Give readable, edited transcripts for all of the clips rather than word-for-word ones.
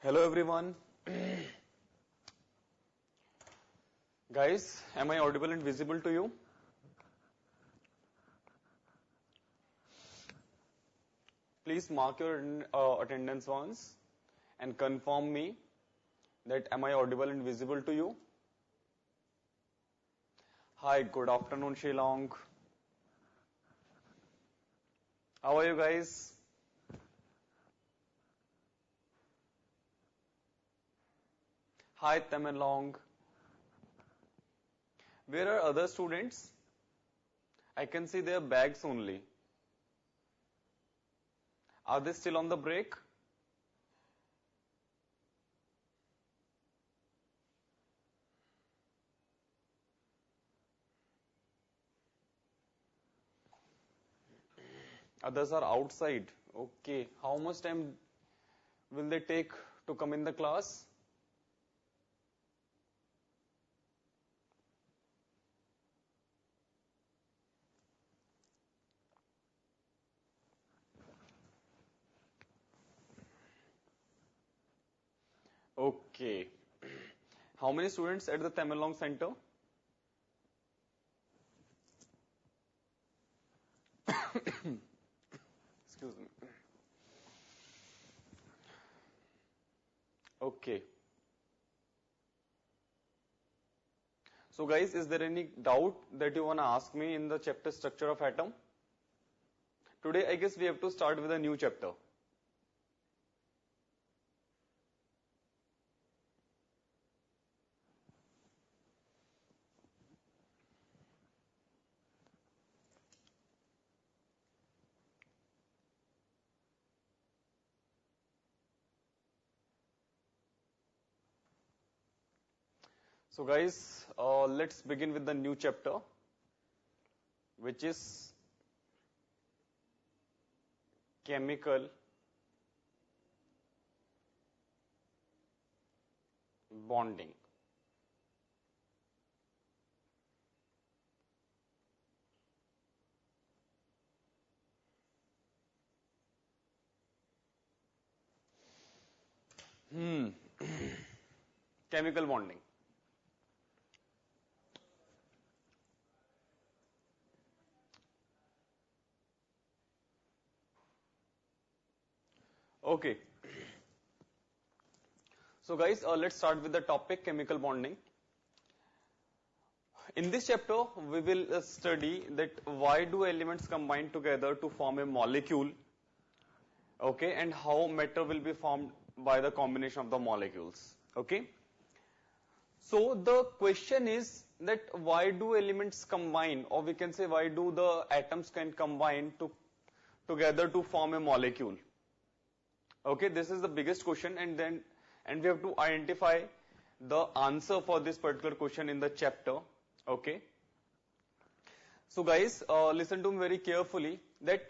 Hello everyone. Guys, am I audible and visible to you? Please mark your attendance once and confirm me that am I audible and visible to you? Hi, good afternoon Shillong. How are you guys? Hi Tamelong. Where are other students? I can see their bags only. Are they still on the break? Others are outside. Okay. How much time will they take to come in the class? Okay. How many students at the Tamelong Center? Excuse me. Okay. So guys, is there any doubt that you want to ask me in the chapter structure of atom? Today, I guess we have to start with a new chapter. So guys, let's begin with the new chapter, which is chemical bonding. Chemical bonding. Okay. So guys, let's start with the topic chemical bonding. In this chapter, we will study that why do elements combine together to form a molecule, okay, and how matter will be formed by the combination of the molecules, okay. So the question is that why do elements combine, or we can say why do the atoms can combine together to form a molecule? Okay, this is the biggest question, and we have to identify the answer for this particular question in the chapter. Okay. So guys, listen to me very carefully that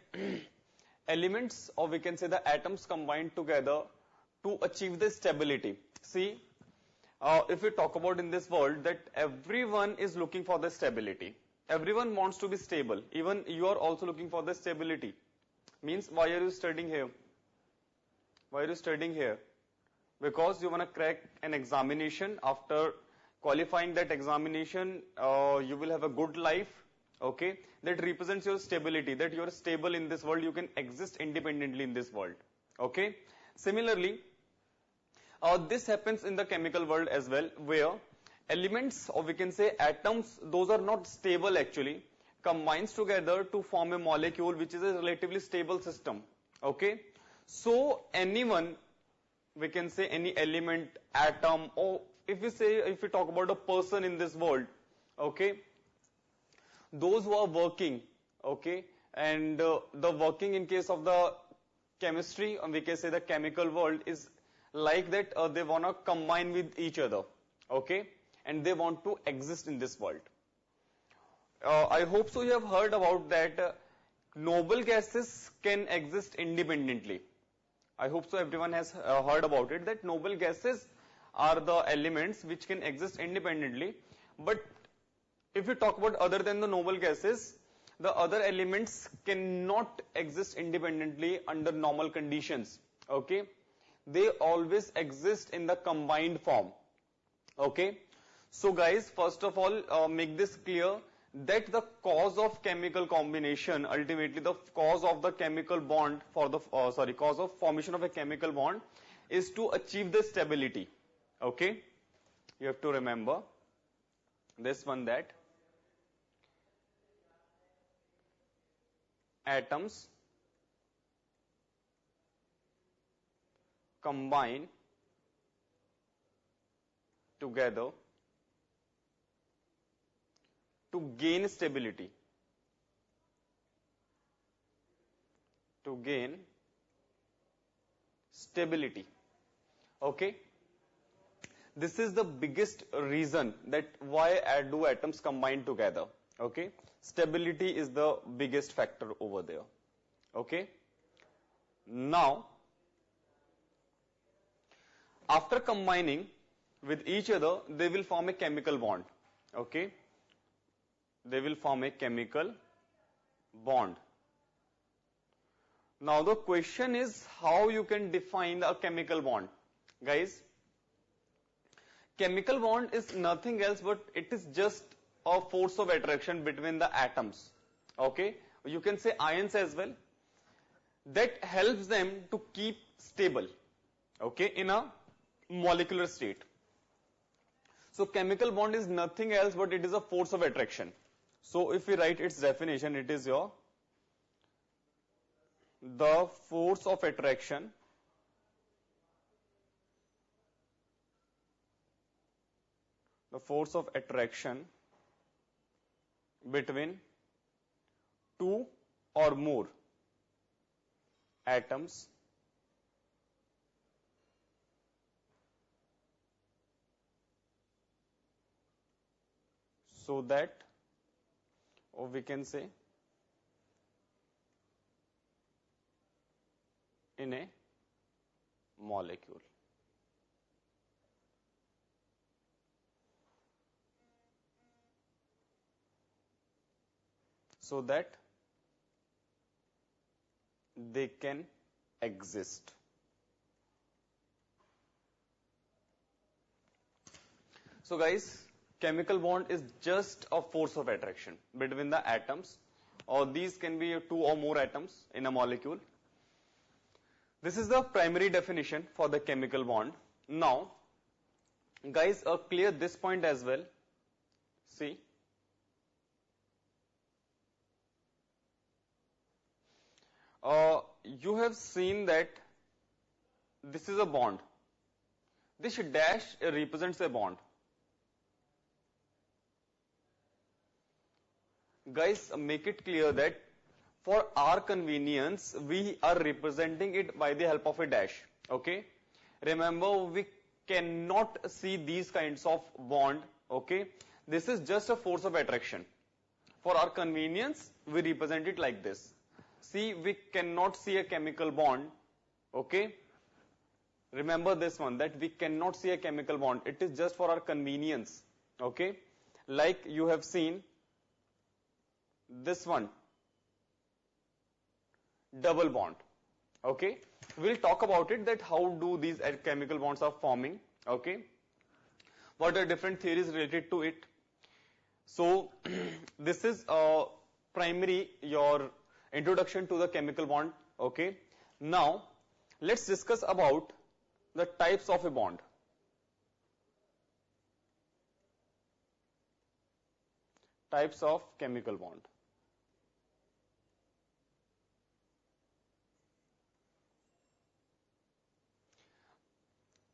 elements, or we can say the atoms, combine together to achieve the stability. See, if we talk about in this world that everyone is looking for the stability. Everyone wants to be stable. Even you are also looking for the stability. Means, why are you studying here? Why are you studying here? Because you want to crack an examination. After qualifying that examination, you will have a good life, okay? That represents your stability, that you are stable in this world, you can exist independently in this world, okay? Similarly, this happens in the chemical world as well, where elements, or we can say atoms, those are not stable actually, combines together to form a molecule which is a relatively stable system, okay? So anyone, we can say any element, atom, or if we talk about a person in this world, okay, those who are working, okay, and the working in case of the chemistry, or we can say the chemical world, is like that they want to combine with each other, okay, and they want to exist in this world. I hope so you have heard about that noble gases can exist independently. I hope so everyone has heard about it, that noble gases are the elements which can exist independently. But if we talk about other than the noble gases, the other elements cannot exist independently under normal conditions, okay. they always exist in the combined form. Okay, so guys, first of all, make this clear that the cause of chemical combination, ultimately the cause of the chemical bond for the cause of formation of a chemical bond is to achieve the stability. Okay, you have to remember this one, that atoms combine together to gain stability. To gain stability. Okay. This is the biggest reason that why do atoms combine together. Okay. Stability is the biggest factor over there. Okay. Now, after combining with each other, they will form a chemical bond. Okay. They will form a chemical bond. Now the question is how you can define a chemical bond. Guys, chemical bond is nothing else but it is just a force of attraction between the atoms. Okay, you can say ions as well, that helps them to keep stable, okay, in a molecular state. So chemical bond is nothing else but it is a force of attraction. So if we write its definition, it is the force of attraction between two or more atoms so that, or we can say, in a molecule. So that they can exist. So guys, chemical bond is just a force of attraction between the atoms, or these can be two or more atoms in a molecule. This is the primary definition for the chemical bond. Now, guys, clear this point as well. See, you have seen that this is a bond. This dash represents a bond. Guys, make it clear that for our convenience, we are representing it by the help of a dash. Okay. Remember, we cannot see these kinds of bond. Okay. This is just a force of attraction. For our convenience, we represent it like this. See, we cannot see a chemical bond. Okay. Remember this one, that we cannot see a chemical bond. It is just for our convenience. Okay. Like you have seen this one, double bond. Okay, we'll talk about it, that how do these chemical bonds are forming. Okay, what are different theories related to it. So this is primary your introduction to the chemical bond. Okay, now let's discuss about the types of a bond. Types of chemical bond.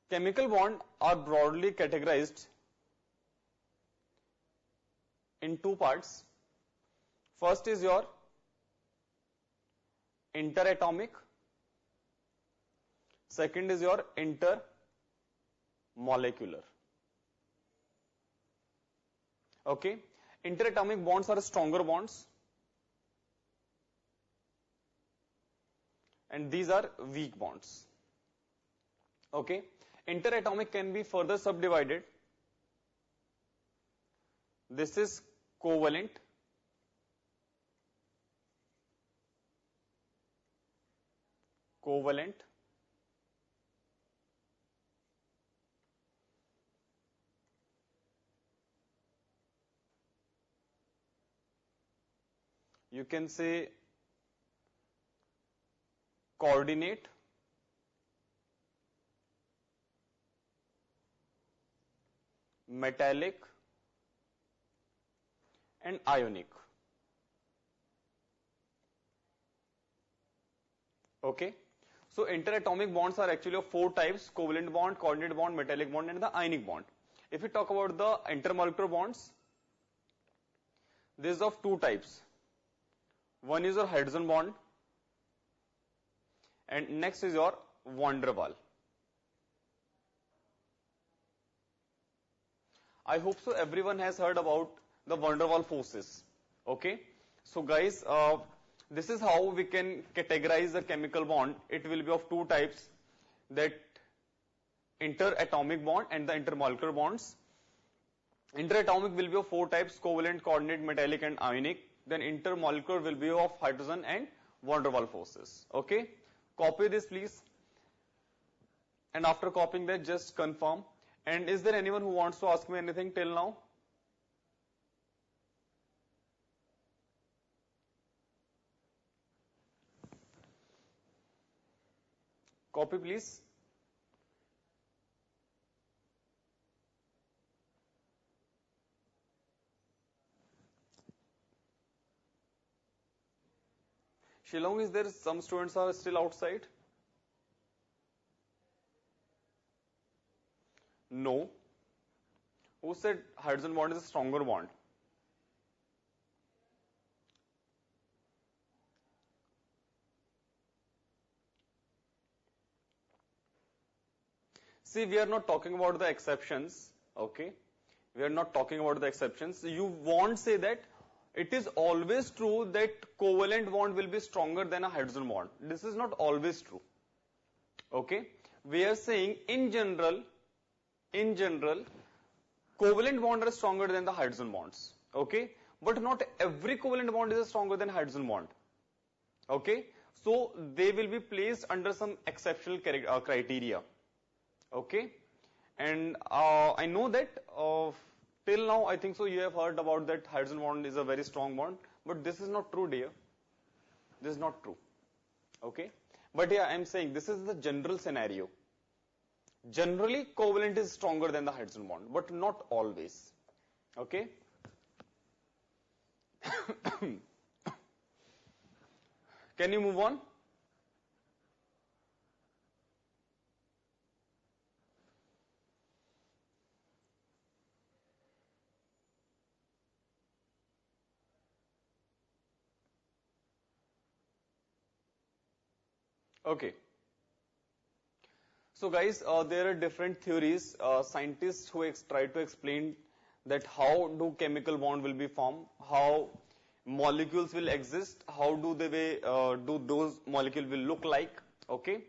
Chemical bonds are broadly categorized in two parts. First is your interatomic. Second is your intermolecular. Okay. Interatomic bonds are stronger bonds, and these are weak bonds. Okay. Interatomic can be further subdivided. This is covalent, You can say coordinate, metallic, and ionic. Okay. So interatomic bonds are actually of 4 types: covalent bond, coordinate bond, metallic bond, and the ionic bond. If we talk about the intermolecular bonds, this is of 2 types. One is your hydrogen bond, and next is your van der Waal. I hope so everyone has heard about the van der Waal forces. Okay. So guys, this is how we can categorize the chemical bond. It will be of 2 types, that interatomic bond and the intermolecular bonds. Interatomic will be of 4 types: covalent, coordinate, metallic, and ionic. Then intermolecular will be of hydrogen and van der Waal forces. Okay. Copy this please. And after copying that, just confirm. And is there anyone who wants to ask me anything till now? Copy please. Shillong, is there some students are still outside? No. Who said hydrogen bond is a stronger bond? See, we are not talking about the exceptions, okay? We are not talking about the exceptions. You won't say that it is always true that covalent bond will be stronger than a hydrogen bond. This is not always true, okay? We are saying in general, covalent bonds are stronger than the hydrogen bonds, okay? But not every covalent bond is stronger than hydrogen bond, okay? So they will be placed under some exceptional criteria. Okay, and I know that till now I think so you have heard about that hydrogen bond is a very strong bond, but this is not true, dear. This is not true. Okay, but yeah, I'm saying this is the general scenario. Generally, covalent is stronger than the hydrogen bond, but not always. Okay. Can you move on? Okay. So guys, there are different theories. Scientists who try to explain that how do chemical bond will be formed, how molecules will exist, how do they do those molecules will look like. Okay.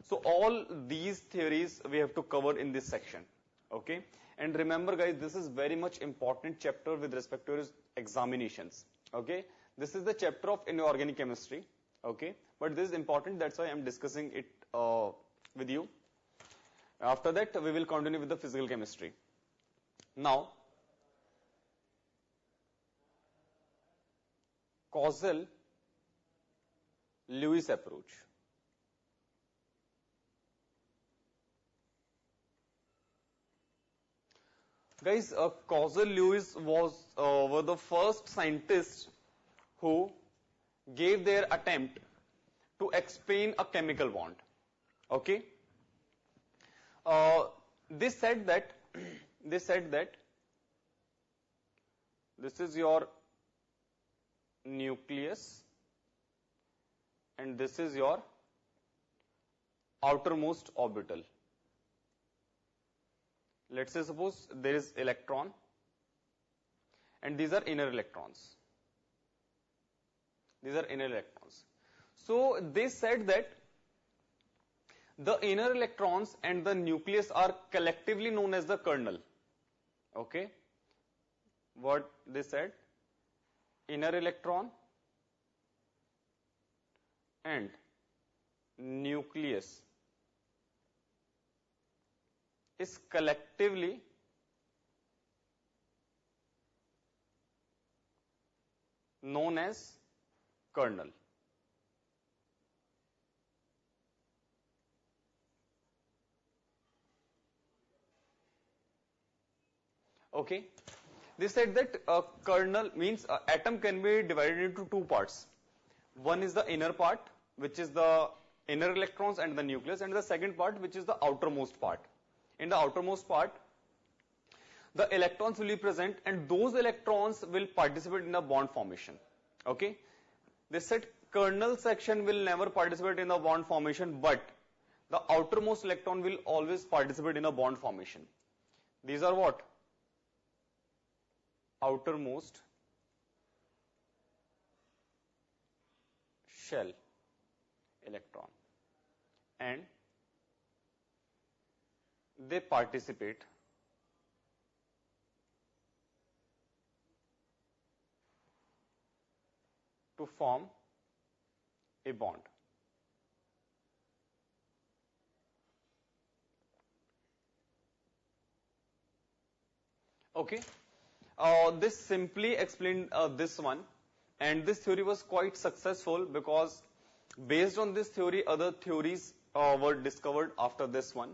So all these theories we have to cover in this section. Okay. And remember guys, this is very much important chapter with respect to your examinations. Okay. This is the chapter of inorganic chemistry. Okay. But this is important, that's why I am discussing it with you. After that, we will continue with the physical chemistry. Now, causal Lewis approach. Guys, causal Lewis were the first scientists who gave their attempt to explain a chemical bond. Okay. They said that this is your nucleus and this is your outermost orbital. Let's say suppose there is electron and these are inner electrons. These are inner electrons. So they said that the inner electrons and the nucleus are collectively known as the kernel. Okay. What they said? Inner electron and nucleus is collectively known as kernel. Okay. They said that a kernel means atom can be divided into two parts. One is the inner part, which is the inner electrons and the nucleus, and the second part, which is the outermost part. In the outermost part, the electrons will be present, and those electrons will participate in the bond formation. Okay. They said kernel section will never participate in the bond formation, but the outermost electron will always participate in a bond formation. These are what? Outermost shell electron, and they participate to form a bond. Okay. This simply explained this one, and this theory was quite successful because based on this theory, other theories were discovered after this one.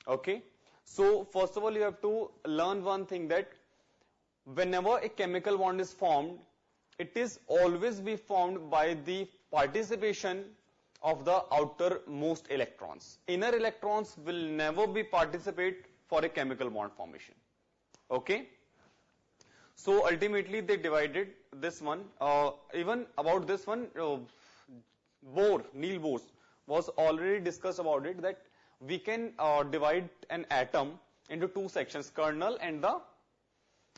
Okay. So first of all, you have to learn one thing, that whenever a chemical bond is formed, it is always be formed by the participation of the outermost electrons. Inner electrons will never be participate for a chemical bond formation. Okay. So ultimately they divided this one. Even about this one, Niels Bohr was already discussed about it, that we can divide an atom into two sections, kernel and the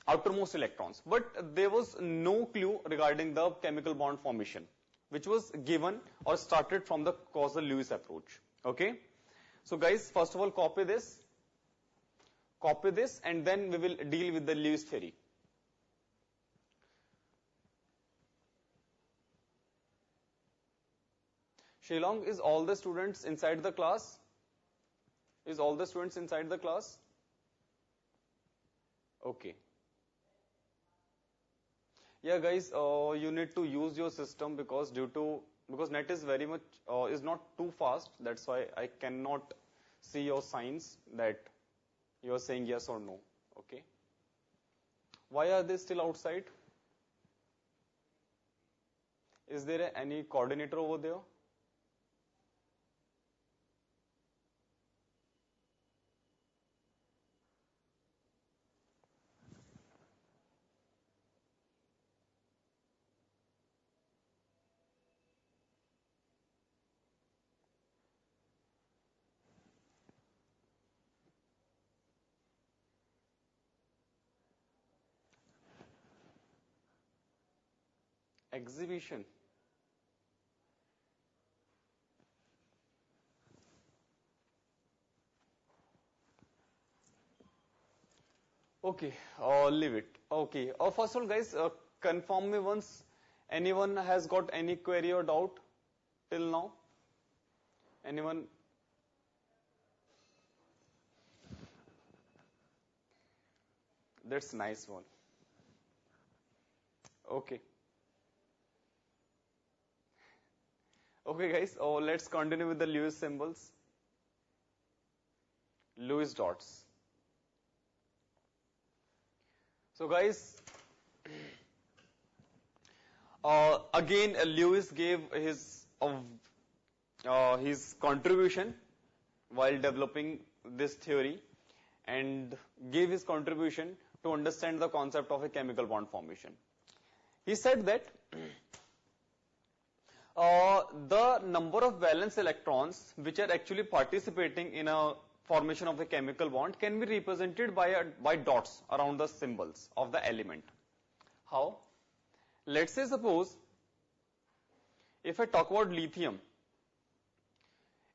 outermost electrons. But there was no clue regarding the chemical bond formation, which was given or started from the Causal-Lewis approach. Okay. So guys, first of all, copy this, and then we will deal with the Lewis theory. Shillong, is all the students inside the class? Is all the students inside the class? Okay. Yeah, guys, you need to use your system because net is very much is not too fast. That's why I cannot see your signs that you are saying yes or no. Okay. Why are they still outside? Is there any coordinator over there? Exhibition. Okay, leave it. Okay. First of all, guys, confirm me once. Anyone has got any query or doubt till now? Anyone? That's nice one. Okay. Okay, guys. Let's continue with the Lewis symbols. Lewis dots. So, guys, again, Lewis gave his contribution while developing this theory, and gave his contribution to understand the concept of a chemical bond formation. He said that the number of valence electrons which are actually participating in a formation of a chemical bond can be represented by dots around the symbols of the element. How? Let's say, suppose, if I talk about lithium,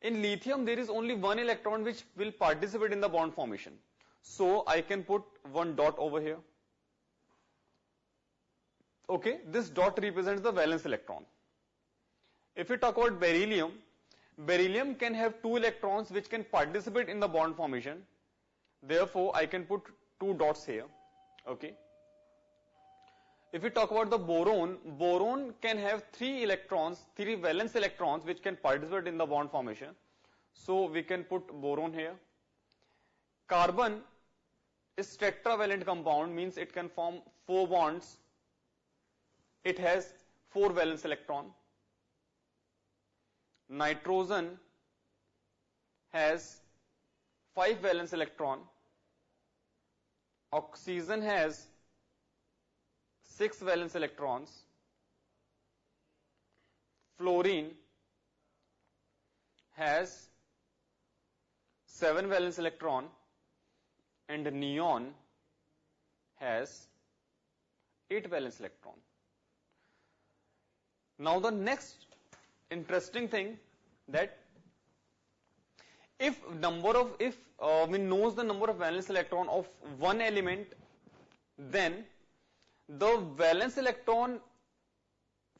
in lithium there is only one electron which will participate in the bond formation. So I can put one dot over here. Okay, this dot represents the valence electron. If we talk about beryllium, beryllium can have two electrons which can participate in the bond formation. Therefore, I can put two dots here. Okay. If we talk about the boron, boron can have 3 electrons, 3 valence electrons which can participate in the bond formation. So we can put boron here. Carbon is tetravalent compound, means it can form 4 bonds. It has 4 valence electron. Nitrogen has 5 valence electron. Oxygen has 6 valence electrons. Fluorine has 7 valence electron, and neon has 8 valence electron. Now the next interesting thing, that if we knows the number of valence electron of one element, then the valence electron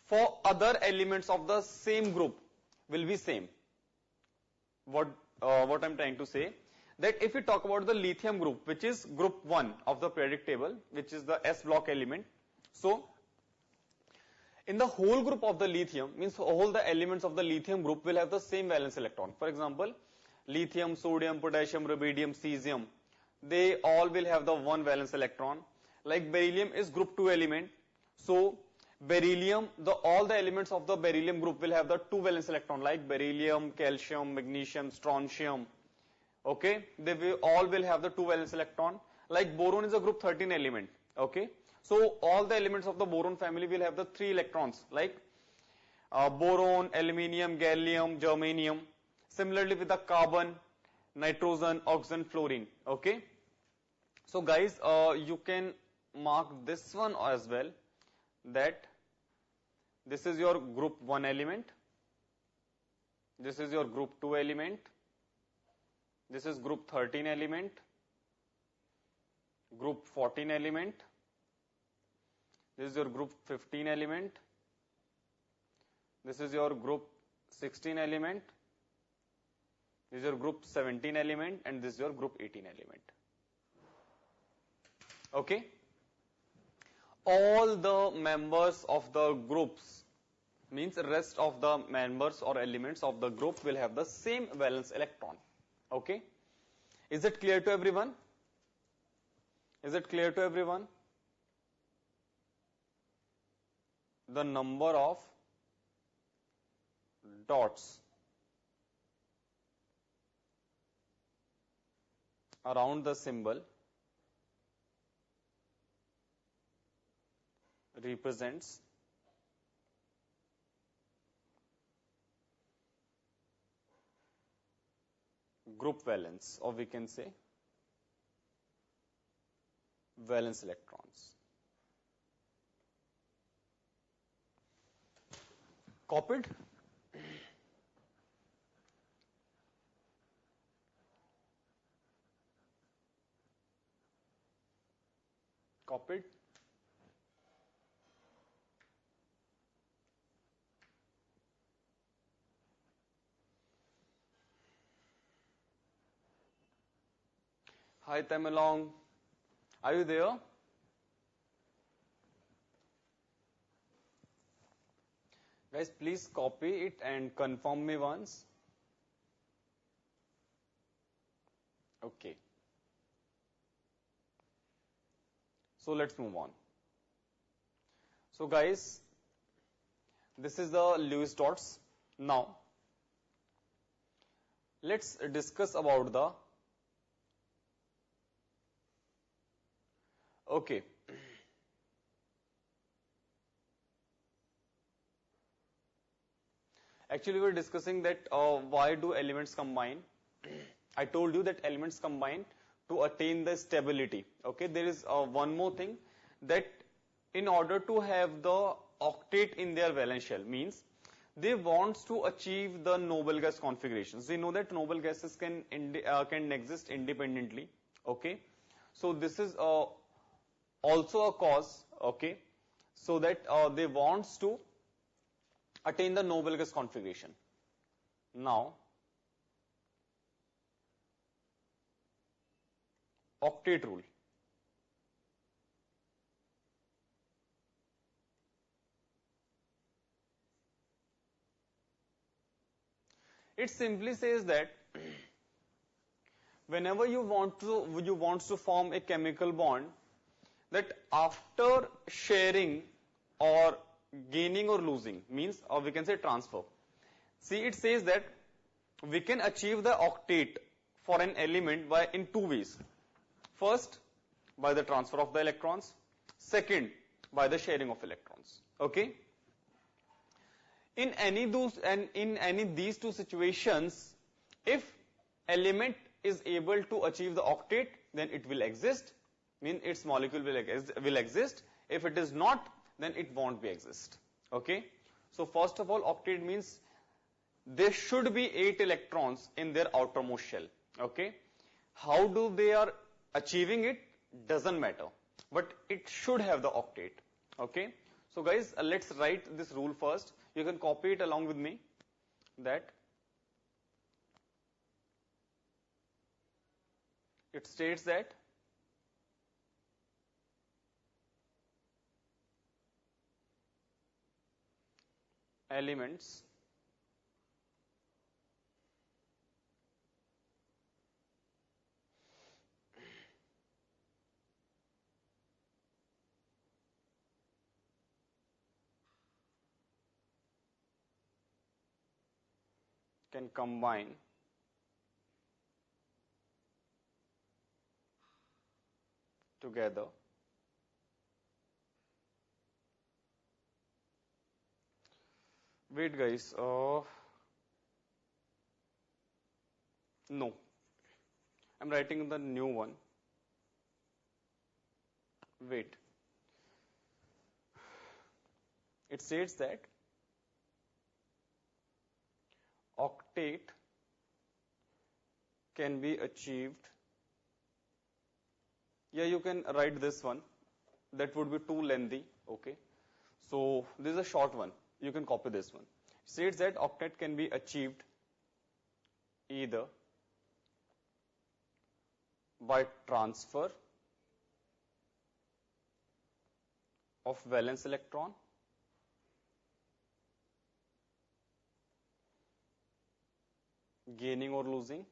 for other elements of the same group will be same. What I'm trying to say, that if we talk about the lithium group, which is group 1 of the periodic table, which is the S block element, so in the whole group of the lithium, means all the elements of the lithium group will have the same valence electron. For example, lithium, sodium, potassium, rubidium, cesium, they all will have the 1 valence electron. Like beryllium is group 2 element, so beryllium, all the elements of the beryllium group will have the 2 valence electron, like beryllium, calcium, magnesium, strontium. Okay, they all will have the 2 valence electron. Like boron is a group 13 element. Okay, so all the elements of the boron family will have the 3 electrons, like boron, aluminium, gallium, germanium. Similarly with the carbon, nitrogen, oxygen, fluorine. Okay, so guys, you can mark this one as well, that this is your group 1 element, this is your group 2 element, this is group 13 element, group 14 element, this is your group 15 element, this is your group 16 element, this is your group 17 element, and this is your group 18 element. Okay, all the members of the groups, means rest of the members or elements of the group will have the same valence electron. Okay, is it clear to everyone? Is it clear to everyone? The number of dots around the symbol represents group valence, or we can say valence electrons. Copied? Copied? Hi Tamalong, are you there? Guys, please copy it and confirm me once. Okay. So let's move on. So guys, this is the Lewis dots. Now, let's discuss about the okay. Actually, we were discussing that why do elements combine? I told you that elements combine to attain the stability. Okay, there is one more thing, that in order to have the octet in their valence shell, means they want to achieve the noble gas configurations. They know that noble gases can exist independently. Okay, so this is also a cause. Okay, so that they wants to attain the noble gas configuration. Now, octet rule. It simply says that whenever you want to form a chemical bond, that after sharing or gaining or losing, means, or we can say transfer. See, it says that we can achieve the octet for an element in two ways. First, by the transfer of the electrons. Second, by the sharing of electrons. Okay? In any these two situations, if element is able to achieve the octet, then it will exist, mean its molecule will exist. If it is not, then it won't be exist. Okay? So first of all, octet means there should be 8 electrons in their outermost shell. Okay? How do they are achieving it doesn't matter, but it should have the octet. Okay? So guys, let's write this rule first. You can copy it along with me. That it states that elements can combine together wait guys, no, I'm writing the new one. Wait, it says that octet can be achieved. Yeah, you can write this one. That would be too lengthy. Okay. So this is a short one. You can copy this one. It says that octet can be achieved either by transfer of valence electron gaining or losing,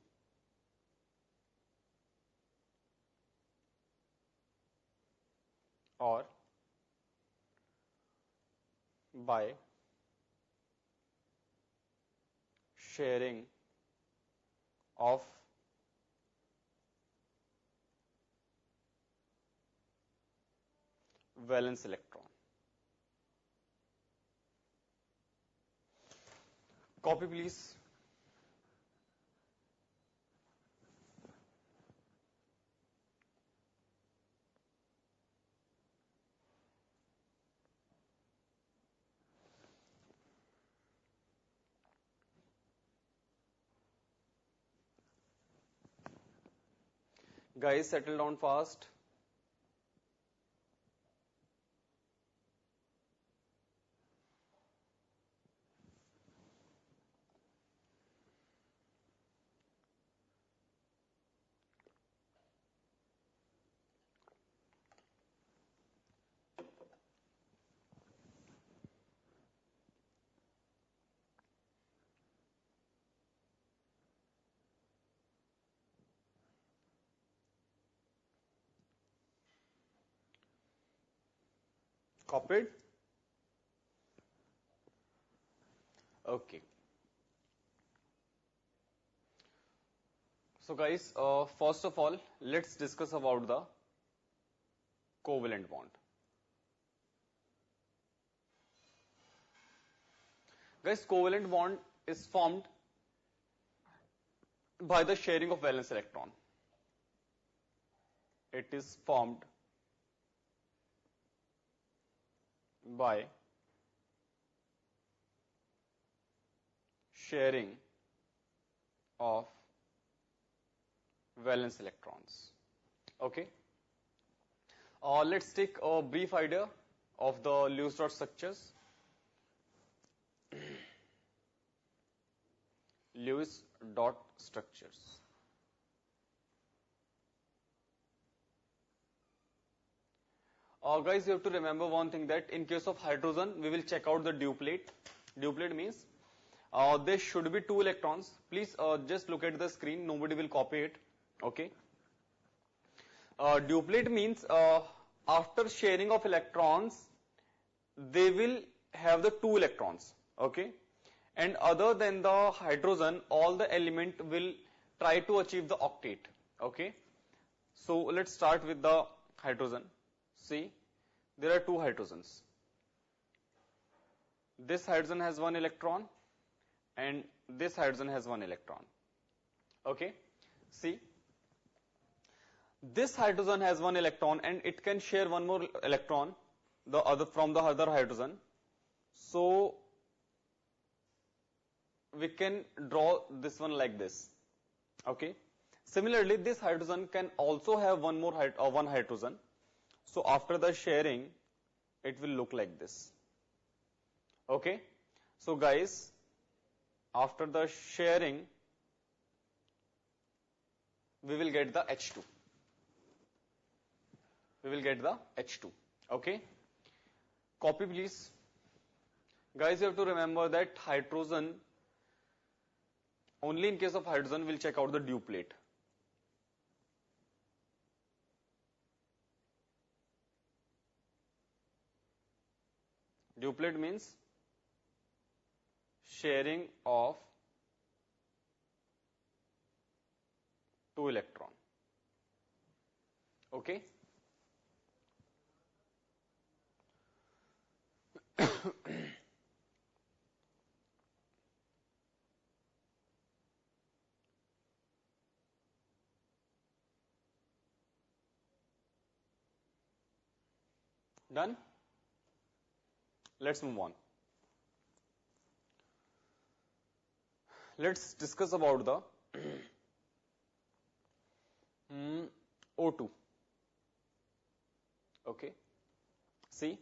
or by sharing of valence electron. Copy please. Guys, settle down fast. Copied? Okay. So guys, first of all, let's discuss about the covalent bond. Guys, covalent bond is formed by the sharing of valence electron. It is formed by sharing of valence electrons. Okay. Let's take a brief idea of the Lewis dot structures. Lewis dot structures. Guys, you have to remember one thing, that in case of hydrogen, we will check out the duplet. Duplet means there should be 2 electrons. Please just look at the screen. Nobody will copy it. Okay. Duplet means after sharing of electrons, they will have the 2 electrons. Okay. And other than the hydrogen, all the element will try to achieve the octet. Okay. So let's start with the hydrogen. See, there are 2 hydrogens. This hydrogen has 1 electron and this hydrogen has 1 electron. Okay. See, this hydrogen has 1 electron and it can share 1 more electron from the other hydrogen. So we can draw this one like this. Okay. Similarly, this hydrogen can also have one hydrogen. So after the sharing, it will look like this. Okay. So guys, after the sharing, we will get the H2. We will get the H2. Okay. Copy please. Guys, you have to remember that hydrogen, only in case of hydrogen, we'll check out the duplet. Duplet means sharing of 2 electron. Okay. Done? Let's move on. Let's discuss about the O2. Okay. See,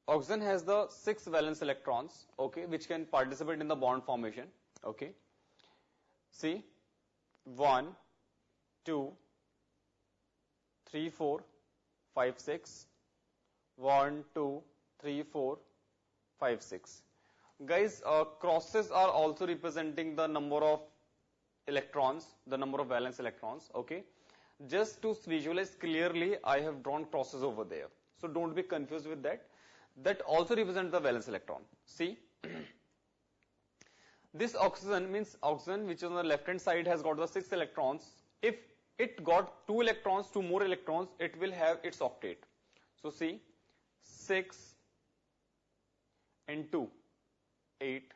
oxygen has the 6 valence electrons, okay, which can participate in the bond formation. Okay. See, 1, 2, 3, 4, 5, 6. 1, 2, 3, 4, 5, 6. Guys, crosses are also representing the number of electrons, the number of valence electrons. Okay. Just to visualize clearly, I have drawn crosses over there. So don't be confused with that. That also represents the valence electron. See, this oxygen means oxygen, which is on the left hand side, has got the 6 electrons. If it got 2 electrons, 2 more electrons, it will have its octet. So see, 6 into 8,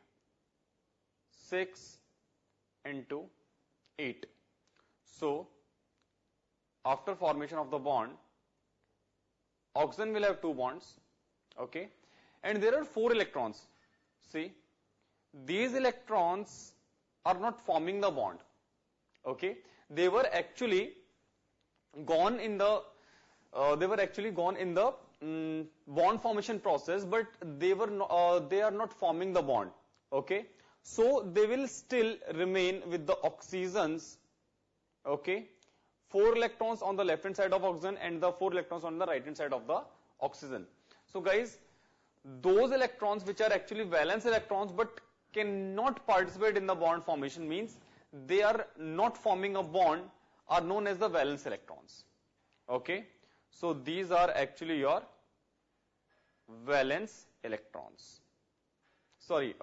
6 into 8. So after formation of the bond, oxygen will have 2 bonds. Okay. And there are 4 electrons. See, these electrons are not forming the bond. Okay. They were actually gone in the bond formation process, but they are not forming the bond. Okay. So they will still remain with the oxygens. Okay. 4 electrons on the left hand side of oxygen and the 4 electrons on the right hand side of the oxygen. So guys, those electrons which are actually valence electrons but cannot participate in the bond formation, means they are not forming a bond, are known as the valence electrons. Okay. So these are actually your valence electrons. Sorry,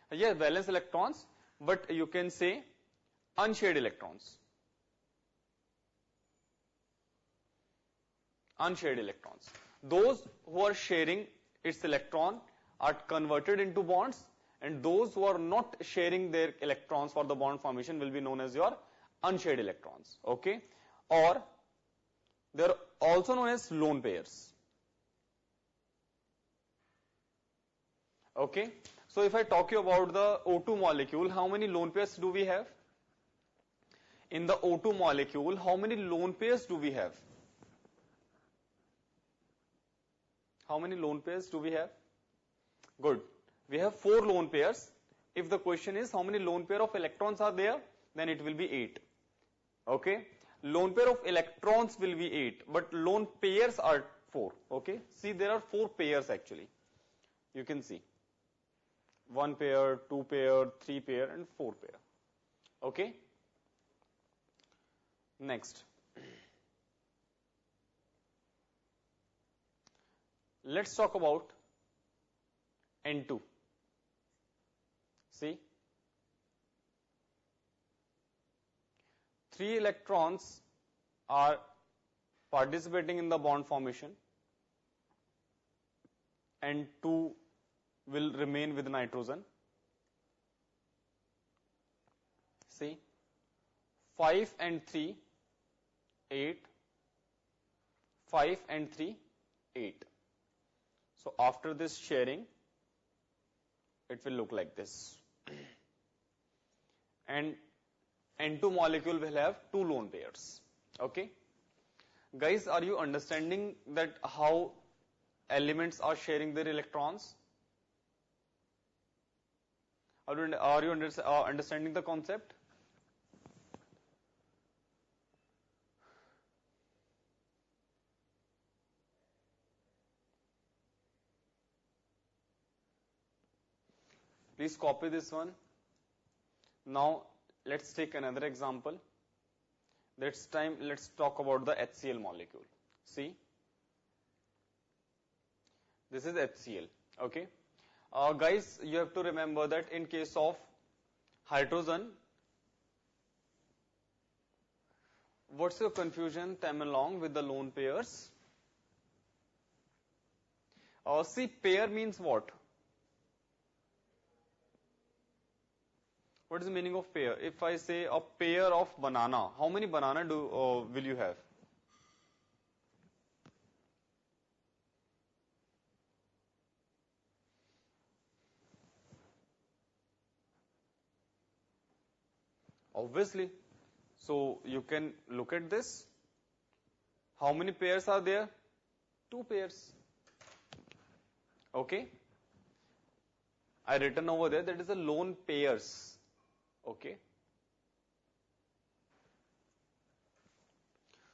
valence electrons, but you can say unshared electrons. Unshared electrons. Those who are sharing its electron are converted into bonds, and those who are not sharing their electrons for the bond formation will be known as your unshared electrons. Okay. Or they are also known as lone pairs. Okay. So if I talk you about the O2 molecule, how many lone pairs do we have? In the O2 molecule, how many lone pairs do we have? How many lone pairs do we have? Good. We have 4 lone pairs. If the question is how many lone pair of electrons are there, then it will be 8. Okay. Lone pair of electrons will be 8, but lone pairs are 4. Okay. See, there are 4 pairs actually. You can see. 1 pair, 2 pair, 3 pair, and 4 pair. Okay? Next. Let's talk about N2. See? 3 electrons are participating in the bond formation and 2 will remain with nitrogen. See? 5 and 3, 8. 5 and 3, 8. So after this sharing, it will look like this. And N2 molecule will have 2 lone pairs. Okay? Guys, are you understanding that how elements are sharing their electrons? Are you understanding the concept? Please copy this one. Now, let's take another example. This time, let's talk about the HCl molecule. See? This is HCl. Okay? Guys, you have to remember that in case of hydrogen, what's your confusion, Tamalong, with the lone pairs? See, pair means what? What is the meaning of pair? If I say a pair of banana, how many banana will you have? Obviously. So you can look at this. How many pairs are there? 2 pairs. Okay. I written over there that is a lone pairs. Okay.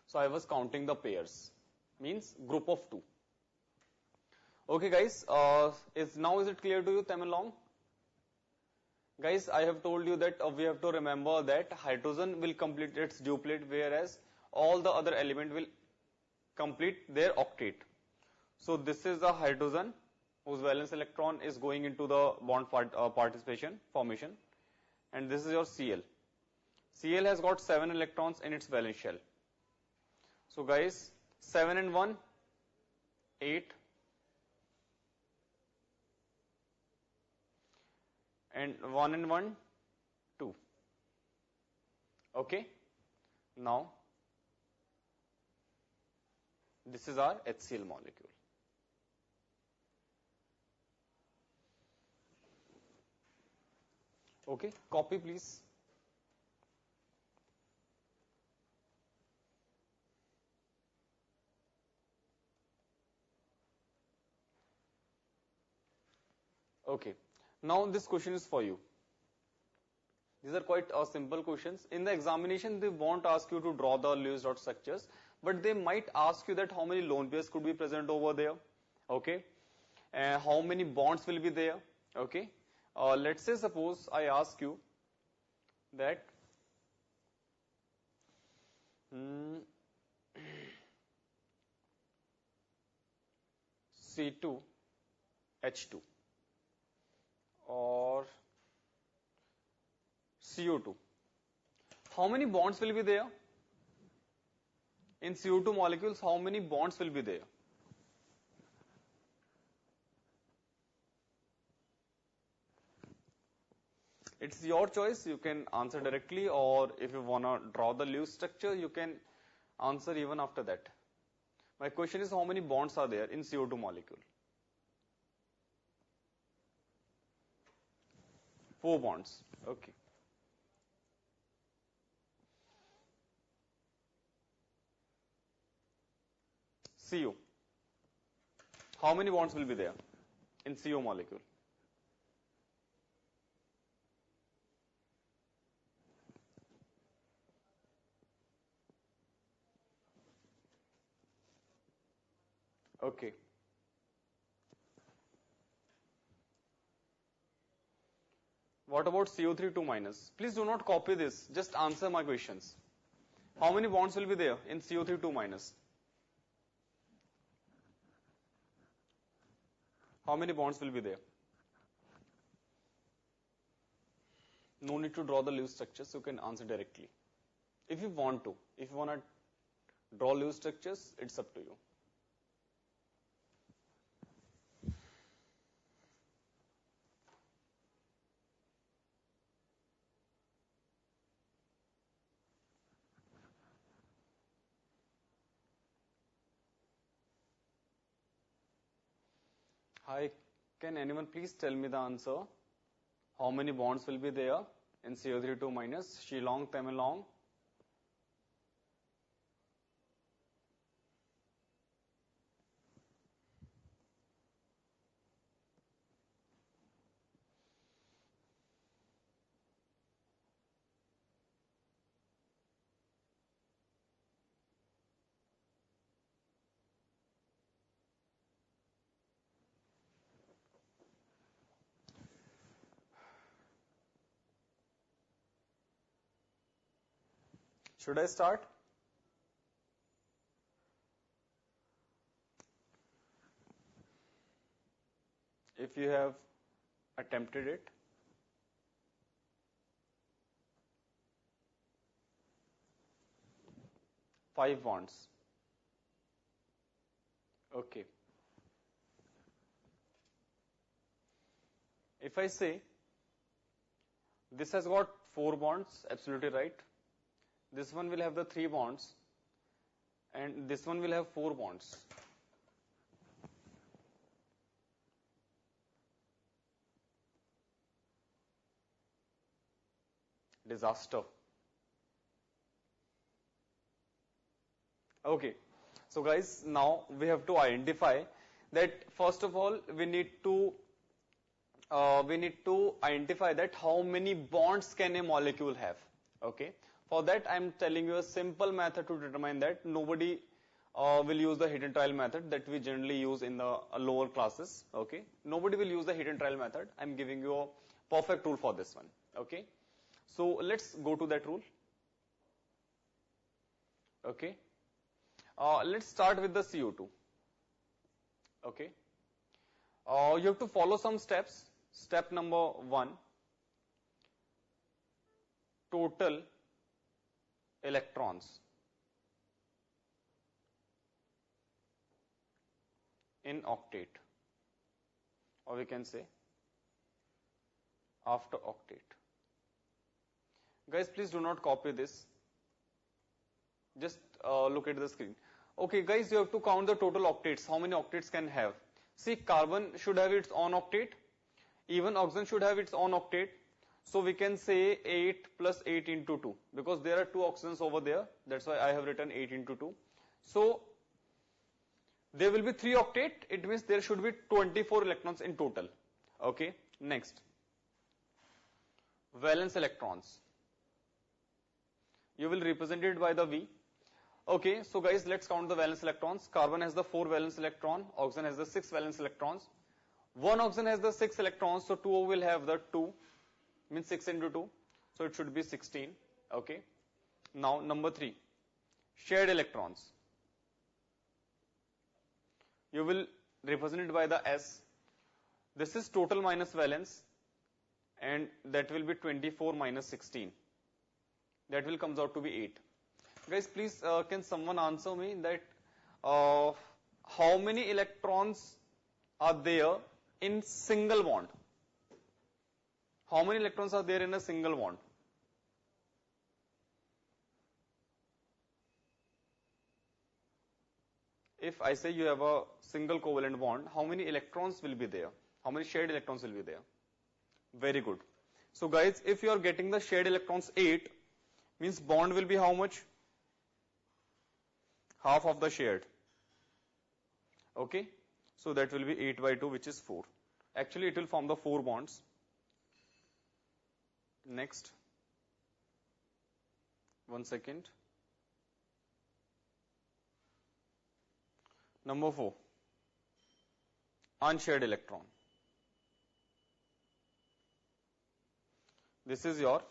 So I was counting the pairs. Means group of 2. Okay, guys. Is it clear to you, Tamalong? Guys, I have told you that we have to remember that hydrogen will complete its duplet, whereas all the other element will complete their octet. So this is the hydrogen whose valence electron is going into the bond participation formation, and this is your Cl. Cl has got 7 electrons in its valence shell. So guys, 7 and 1, 8. And 1 and 1, 2. Okay. Now, this is our HCl molecule. Okay. Copy, please. Okay. Now this question is for you. These are quite simple questions. In the examination, they won't ask you to draw the Lewis dot structures, but they might ask you that how many lone pairs could be present over there. Okay. How many bonds will be there. Okay. Let's say suppose I ask you that C2H2 or CO2. How many bonds will be there? In CO2 molecules, how many bonds will be there? It's your choice. You can answer directly, or if you want to draw the Lewis structure, you can answer even after that. My question is, how many bonds are there in CO2 molecule? 4 bonds. Okay. CO. How many bonds will be there in CO molecule? Okay. What about CO3 2 minus? Please do not copy this. Just answer my questions. How many bonds will be there in CO3 2 minus? How many bonds will be there? No need to draw the Lewis structures. You can answer directly. If you want to. If you want to draw Lewis structures, it's up to you. Hi, can anyone please tell me the answer? How many bonds will be there in CO3 2 minus? Shillong, Tamelong. Should I start? If you have attempted it. Five bonds. Okay. If I say this has got 4 bonds, absolutely right. This one will have the 3 bonds, and this one will have 4 bonds. Disaster. Okay. So guys, now we have to identify that first of all we need to identify that how many bonds can a molecule have. Okay. For that, I am telling you a simple method to determine that. Nobody will use the hidden trial method that we generally use in the lower classes. Okay. Nobody will use the hidden trial method. I am giving you a perfect rule for this one. Okay. So let's go to that rule. Okay. Let's start with the CO2. Okay. You have to follow some steps. Step number 1. Total electrons in octet, or we can say after octet. Guys, please do not copy this. Just look at the screen. Okay, guys, you have to count the total octets. How many octets can have? See, carbon should have its own octet. Even oxygen should have its own octet. So we can say 8 plus 8 into 2, because there are 2 oxygens over there. That's why I have written 8 into 2. So there will be 3 octet. It means there should be 24 electrons in total. Okay. Next, valence electrons. You will represent it by the V. Okay. So guys, let's count the valence electrons. Carbon has the 4 valence electron. Oxygen has the 6 valence electrons. One oxygen has the 6 electrons. So 2 will have the 2. Means 6 into 2, so it should be 16. Okay. Now number 3, shared electrons. You will represent it by the S. This is total minus valence, and that will be 24 minus 16. That will comes out to be 8. Guys, please can someone answer me that how many electrons are there in single bond? How many electrons are there in a single bond? If I say you have a single covalent bond, how many electrons will be there? How many shared electrons will be there? Very good. So guys, if you are getting the shared electrons 8, means bond will be how much? Half of the shared. Okay. So that will be 8 by 2, which is 4. Actually, it will form the 4 bonds. Next, 1 second. Number 4, unshared electron. This is your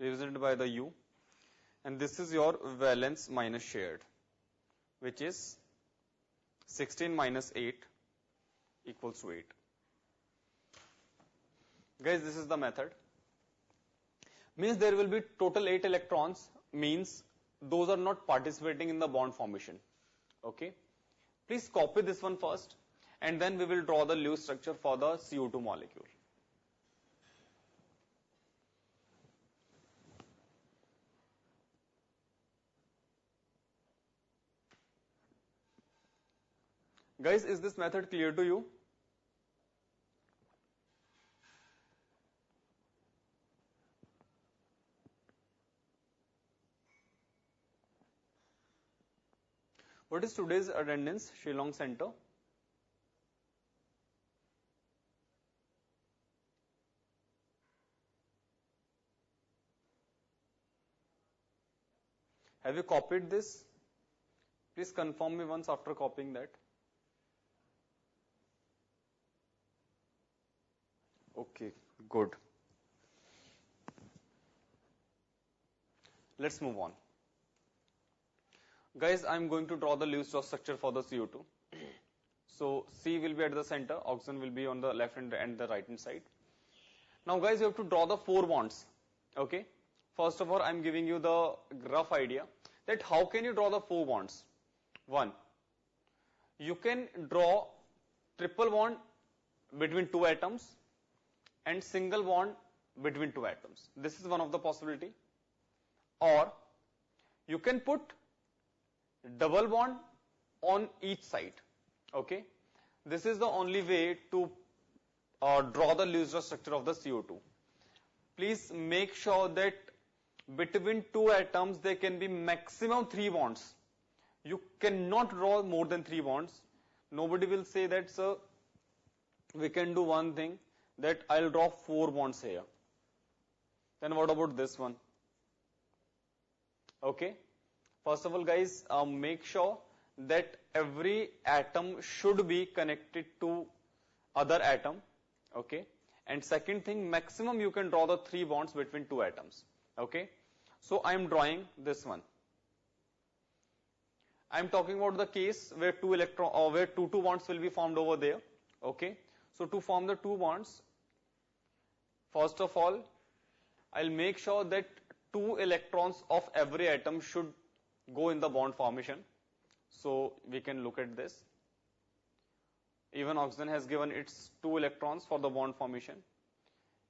represented by the U, and this is your valence minus shared, which is 16 minus 8 equals to 8. Guys, this is the method. Means there will be total 8 electrons, means those are not participating in the bond formation. Okay. Please copy this one first, and then we will draw the Lewis structure for the CO2 molecule. Guys, is this method clear to you? What is today's attendance, Shillong Center? Have you copied this? Please confirm me once after copying that. Okay, good. Let's move on. Guys, I'm going to draw the Lewis structure for the CO2. So C will be at the center, oxygen will be on the left and the right hand side. Now guys, you have to draw the 4 bonds. Okay. First of all, I'm giving you the rough idea that how can you draw the 4 bonds. 1. You can draw triple bond between 2 atoms and single bond between 2 atoms. This is one of the possibility. Or you can put double bond on each side. Okay. This is the only way to draw the Lewis structure of the CO2. Please make sure that between 2 atoms there can be maximum 3 bonds. You cannot draw more than 3 bonds. Nobody will say that, sir, we can do one thing, that I'll draw 4 bonds here. Then what about this one? Okay. First of all, guys, make sure that every atom should be connected to other atom. Okay. And second thing, maximum you can draw the 3 bonds between 2 atoms. Okay. So I am drawing this one. I am talking about the case where two bonds will be formed over there. Okay. So to form the 2 bonds, first of all, I'll make sure that 2 electrons of every atom should go in the bond formation. So we can look at this. Even oxygen has given its 2 electrons for the bond formation.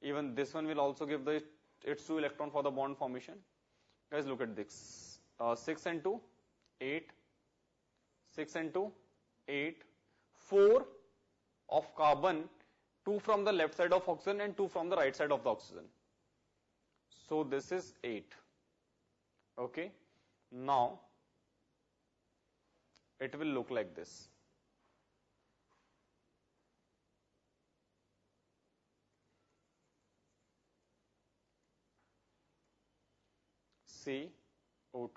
Even this one will also give its 2 electron for the bond formation. Guys, look at this. 6 and 2, 8. 6 and 2, 8. 4 of carbon, 2 from the left side of oxygen and 2 from the right side of the oxygen. So this is 8. Okay. Now, it will look like this. CO2.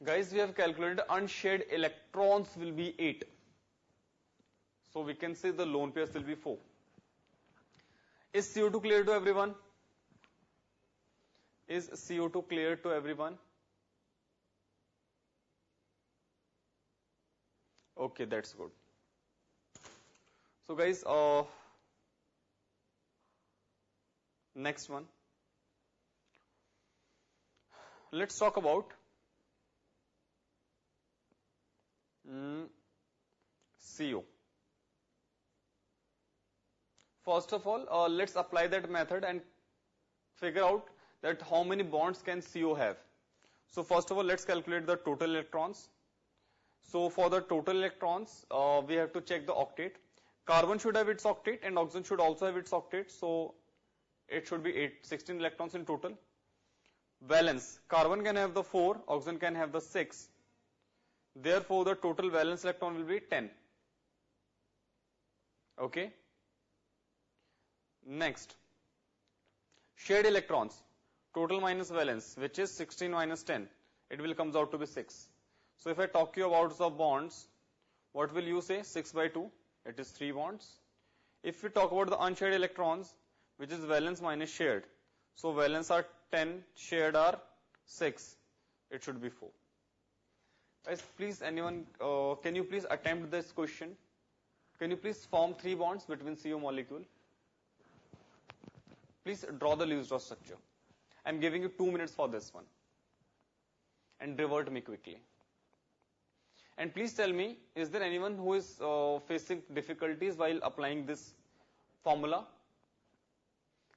Guys, we have calculated unshared electrons will be 8. So we can say the lone pairs will be 4. Is CO2 clear to everyone? Is CO2 clear to everyone? Okay, that's good. So guys, next one. Let's talk about CO. First of all, let's apply that method and figure out that how many bonds can CO have. So first of all, let's calculate the total electrons. So for the total electrons, we have to check the octet. Carbon should have its octet and oxygen should also have its octet. So it should be 16 electrons in total. Valence, carbon can have the 4, oxygen can have the 6. Therefore, the total valence electron will be 10. Okay. Next, shared electrons, total minus valence, which is 16 minus 10. It will comes out to be 6. So if I talk to you about the bonds, What will you say? 6 by 2. It is 3 bonds. If we talk about the unshared electrons, which is valence minus shared. So valence are 10, shared are 6. It should be 4. Guys, please, anyone, can you please attempt this question? Can you please form 3 bonds between CO molecule? Please draw the Lewis dot structure. I'm giving you 2 minutes for this one. And revert me quickly. And please tell me, is there anyone who is facing difficulties while applying this formula?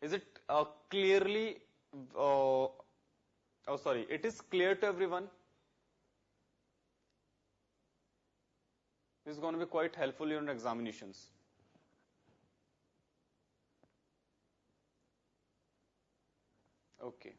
Is it clearly, it is clear to everyone? This is going to be quite helpful in your examinations. Okay.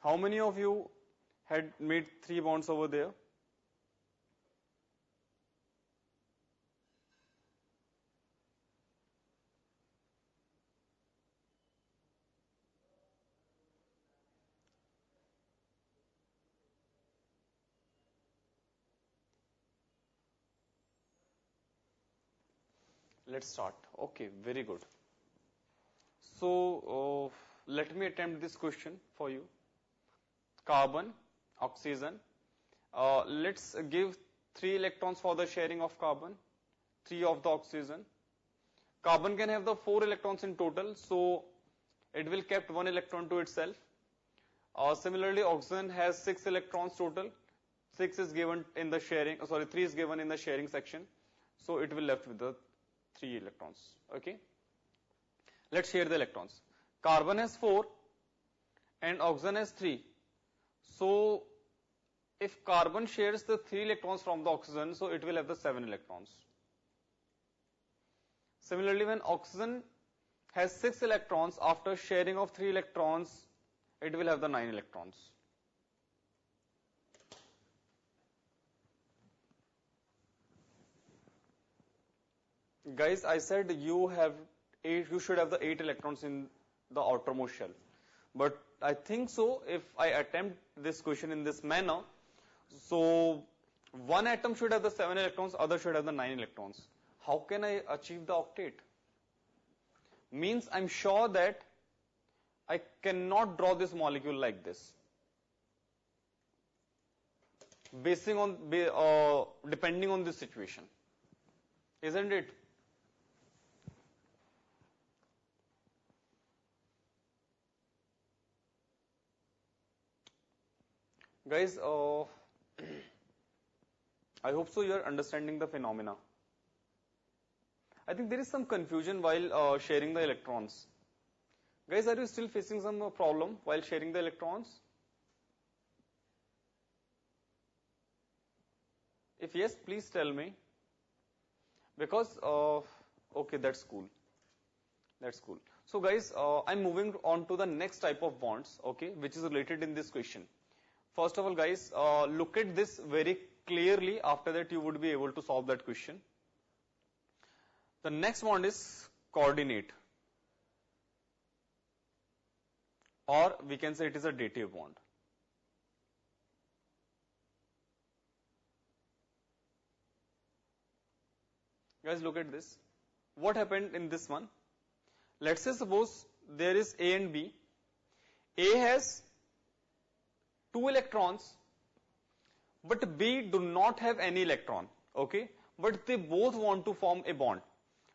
How many of you had made 3 bonds over there? Let's start. Okay, very good. So, let me attempt this question for you. Carbon, oxygen. Let's give 3 electrons for the sharing of carbon, 3 of the oxygen. Carbon can have the 4 electrons in total, so it will kept 1 electron to itself. Similarly, oxygen has 6 electrons total. 6 is given in the sharing, 3 is given in the sharing section. So it will left with the 3 electrons. Okay. Let's share the electrons. Carbon has 4 and oxygen has 3. So if carbon shares the 3 electrons from the oxygen, so it will have the 7 electrons. Similarly, when oxygen has 6 electrons, after sharing of 3 electrons, it will have the 9 electrons. Guys, I said you should have the 8 electrons in the outermost shell. But I think so, if I attempt this question in this manner, so one atom should have the 7 electrons, other should have the 9 electrons. How can I achieve the octet? Means I'm sure that I cannot draw this molecule like this. Depending on this situation. Isn't it? Guys, I hope so you are understanding the phenomena. I think there is some confusion while sharing the electrons. Guys, are you still facing some problem while sharing the electrons? If yes, please tell me. Because, okay, that's cool. That's cool. So guys, I'm moving on to the next type of bonds, okay, which is related in this question. First of all, guys, look at this very clearly. After that, you would be able to solve that question. The next bond is coordinate. Or we can say it is a dative bond. Guys, look at this. What happened in this one? Let's say suppose there is A and B. A has 2 electrons, but B do not have any electron, okay? But they both want to form a bond.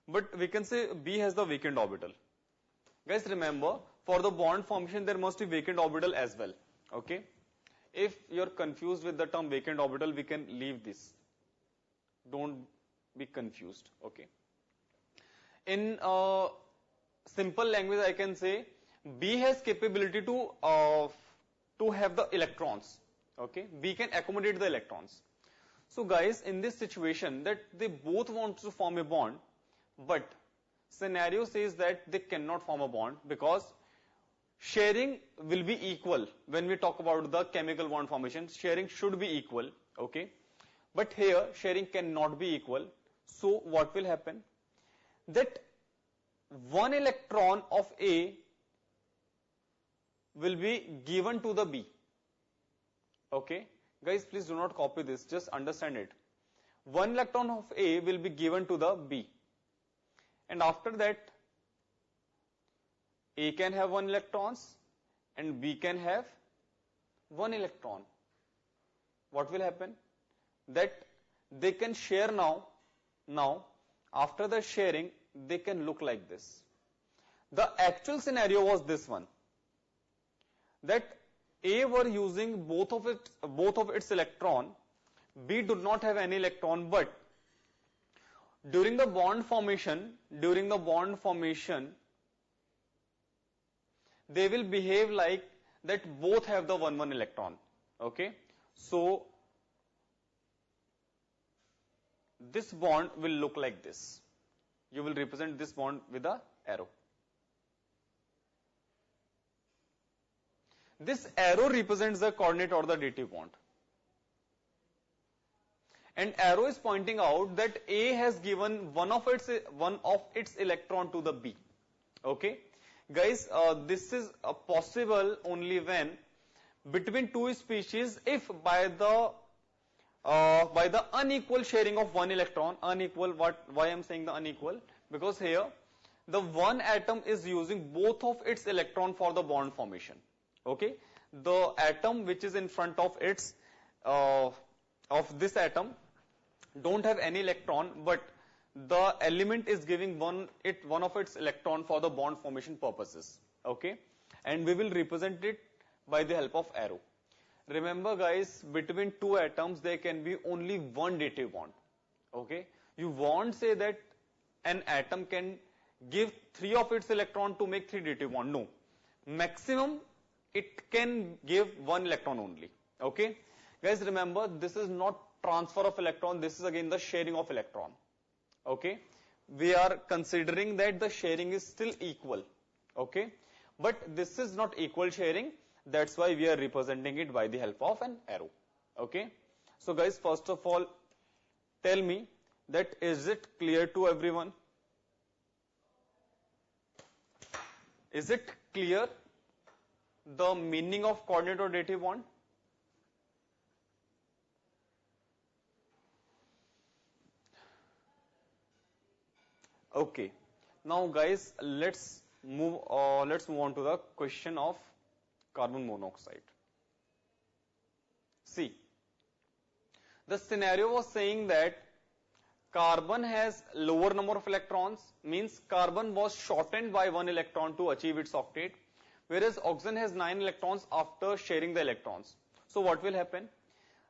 But we can say B has the vacant orbital. Guys, remember, for the bond formation, there must be vacant orbital as well, okay? If you're confused with the term vacant orbital, we can leave this. Don't be confused. Okay. In simple language, I can say B has capability to have the electrons. Okay, B can accommodate the electrons. So guys, in this situation that they both want to form a bond, but scenario says that they cannot form a bond because sharing will be equal. When we talk about the chemical bond formation, sharing should be equal. Okay, but here sharing cannot be equal. So what will happen? That one electron of A will be given to the B. Okay, guys, please do not copy this, just understand it. One electron of A will be given to the B, and after that A can have one electrons and B can have one electron. What will happen? That they can share now. Now, after the sharing, they can look like this. The actual scenario was this one, that A were using both of its electron, B do not have any electron, but during the bond formation, they will behave like that both have the one electron. Okay, so this bond will look like this. You will represent this bond with a arrow. This arrow represents the coordinate or the dative bond. And arrow is pointing out that A has given one of its electron to the B. Okay, guys, this is possible only when between two species, if by the unequal sharing of one electron, why I'm saying the unequal? Because here the one atom is using both of its electron for the bond formation. Okay, the atom which is in front of its of this atom don't have any electron, but the element is giving one of its electron for the bond formation purposes. Okay, and we will represent it by the help of arrow. Remember guys, between two atoms there can be only one dative bond. Okay, you won't say that an atom can give 3 of its electron to make 3 dative bond. No, maximum it can give 1 electron only. Okay, guys, remember this is not transfer of electron, this is again the sharing of electron. Okay, we are considering that the sharing is still equal. Okay, but this is not equal sharing, that's why we are representing it by the help of an arrow. Okay, so guys, first of all, tell me that is it clear to everyone? Is it clear the meaning of coordinate or dative bond? Okay, now guys, let's move on to the question of carbon monoxide. See, the scenario was saying that carbon has lower number of electrons, means carbon was shortened by 1 electron to achieve its octet, whereas oxygen has 9 electrons after sharing the electrons. So what will happen?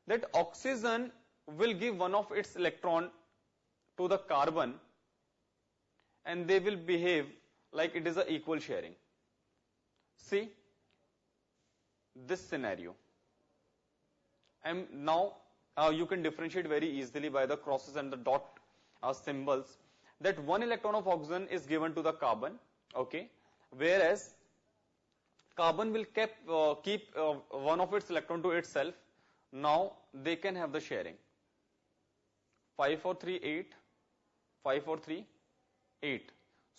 That oxygen will give one of its electron to the carbon and they will behave like it is an equal sharing. See this scenario, and now you can differentiate very easily by the crosses and the dot symbols that 1 electron of oxygen is given to the carbon. Okay, whereas carbon will keep 1 of its electron to itself. Now they can have the sharing. 5 4 3 8, 5 4 3 8.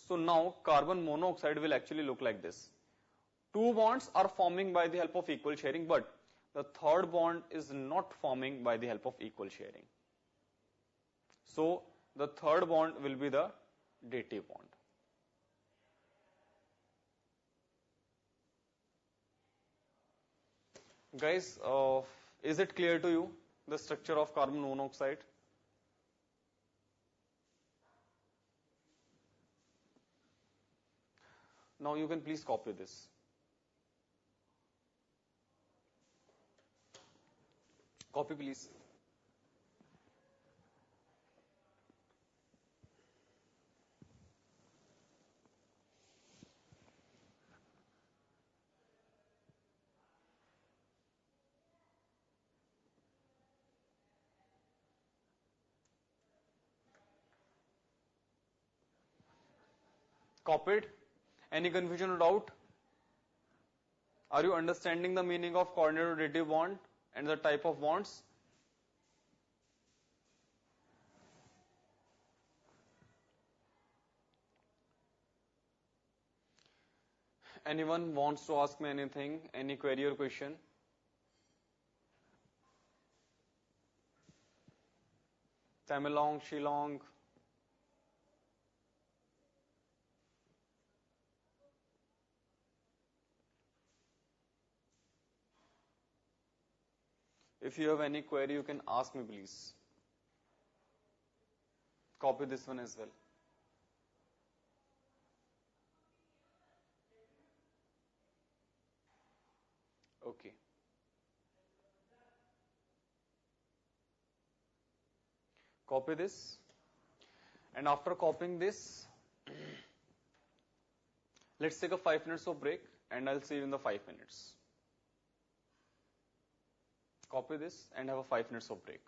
So now carbon monoxide will actually look like this. 2 bonds are forming by the help of equal sharing, but the third bond is not forming by the help of equal sharing. So the third bond will be the dative bond. Guys, is it clear to you the structure of carbon monoxide? Now you can please copy this. Copy please. Copied? Any confusion or doubt? Are you understanding the meaning of coordinate rotative bond and the type of bonds? Anyone wants to ask me anything? Any query or question? Tamilong, Shillong. If you have any query, you can ask me, please. Copy this one as well. Okay. Copy this. And after copying this, let's take a 5 minutes of break and I'll see you in the 5 minutes. Copy this and have a 5 minutes of break.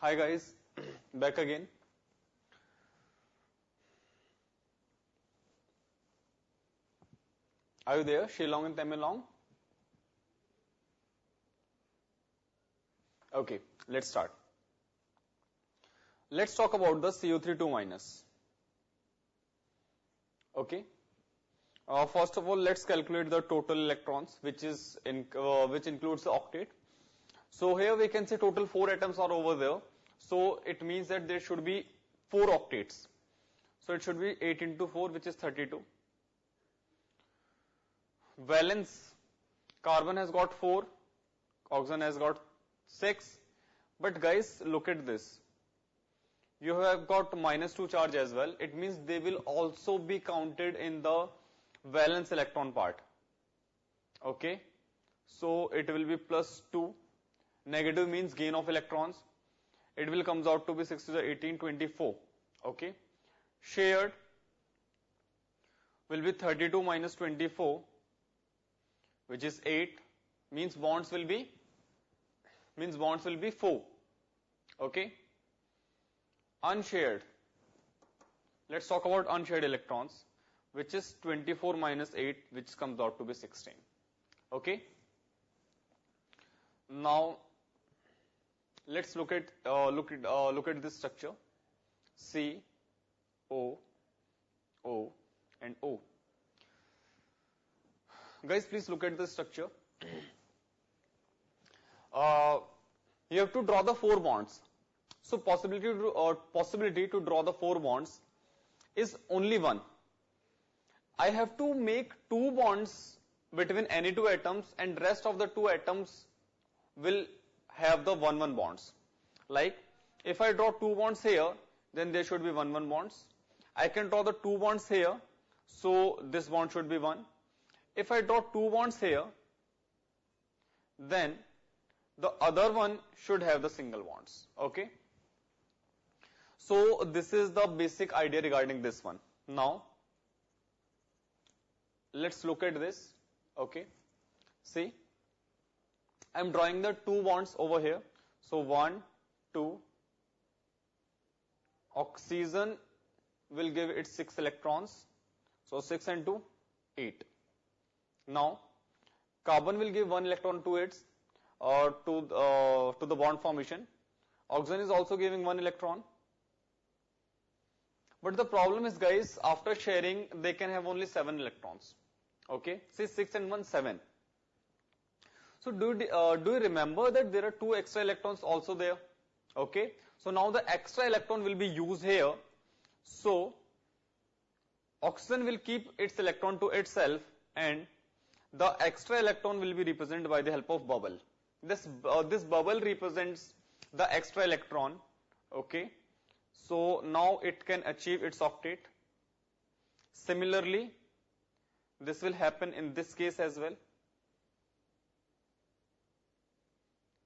Hi guys, back again. Are you there? Shillong and Tamilong? Okay, let's start. Let's talk about the CO3 2 minus. Okay. First of all, let's calculate the total electrons, which includes the octet. So here we can say total 4 atoms are over there. So it means that there should be 4 octets. So it should be 8 into 4, which is 32. Valence, carbon has got 4, oxygen has got 6. But guys, look at this. You have got -2 charge as well. It means they will also be counted in the valence electron part. Okay. So it will be +2. Negative means gain of electrons. It will comes out to be 6 to the 18, 24. Okay. Shared will be 32 minus 24, which is 8. Means bonds will be 4. Okay. Unshared. Let's talk about unshared electrons, which is 24 minus 8, which comes out to be 16. Okay. Now let's look at this structure. C, O, O, and O. Guys, please look at this structure. You have to draw the 4 bonds. So possibility to draw the 4 bonds is only one. I have to make 2 bonds between any 2 atoms, and rest of the 2 atoms will have the 1-1 bonds. Like if I draw 2 bonds here, then there should be 1-1 bonds. I can draw the 2 bonds here, so this bond should be 1. If I draw 2 bonds here, then the other one should have the single bonds. Okay. So this is the basic idea regarding this one. Now let's look at this. Okay. See, I'm drawing the 2 bonds over here. So 1, 2. Oxygen will give it 6 electrons. So 6 and 2, 8. Now carbon will give 1 electron to its to the bond formation. Oxygen is also giving 1 electron. But the problem is, guys, after sharing, they can have only 7 electrons. Okay, see 6 and 1, 7. So do you remember that there are 2 extra electrons also there? Okay, so now the extra electron will be used here. So oxygen will keep its electron to itself, and the extra electron will be represented by the help of bubble. This bubble represents the extra electron. Okay, so now it can achieve its octet. Similarly, this will happen in this case as well.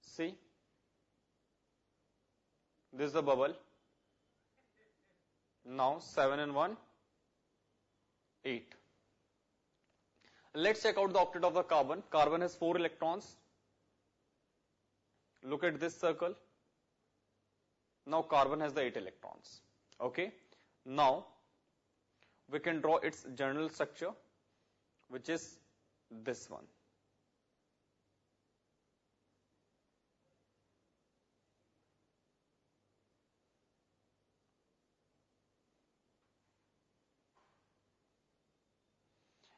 See, this is the bubble. Now 7 and 1, 8. Let's check out the octet of the carbon. Carbon has 4 electrons. Look at this circle. Now carbon has the 8 electrons. Okay. Now we can draw its general structure, which is this one.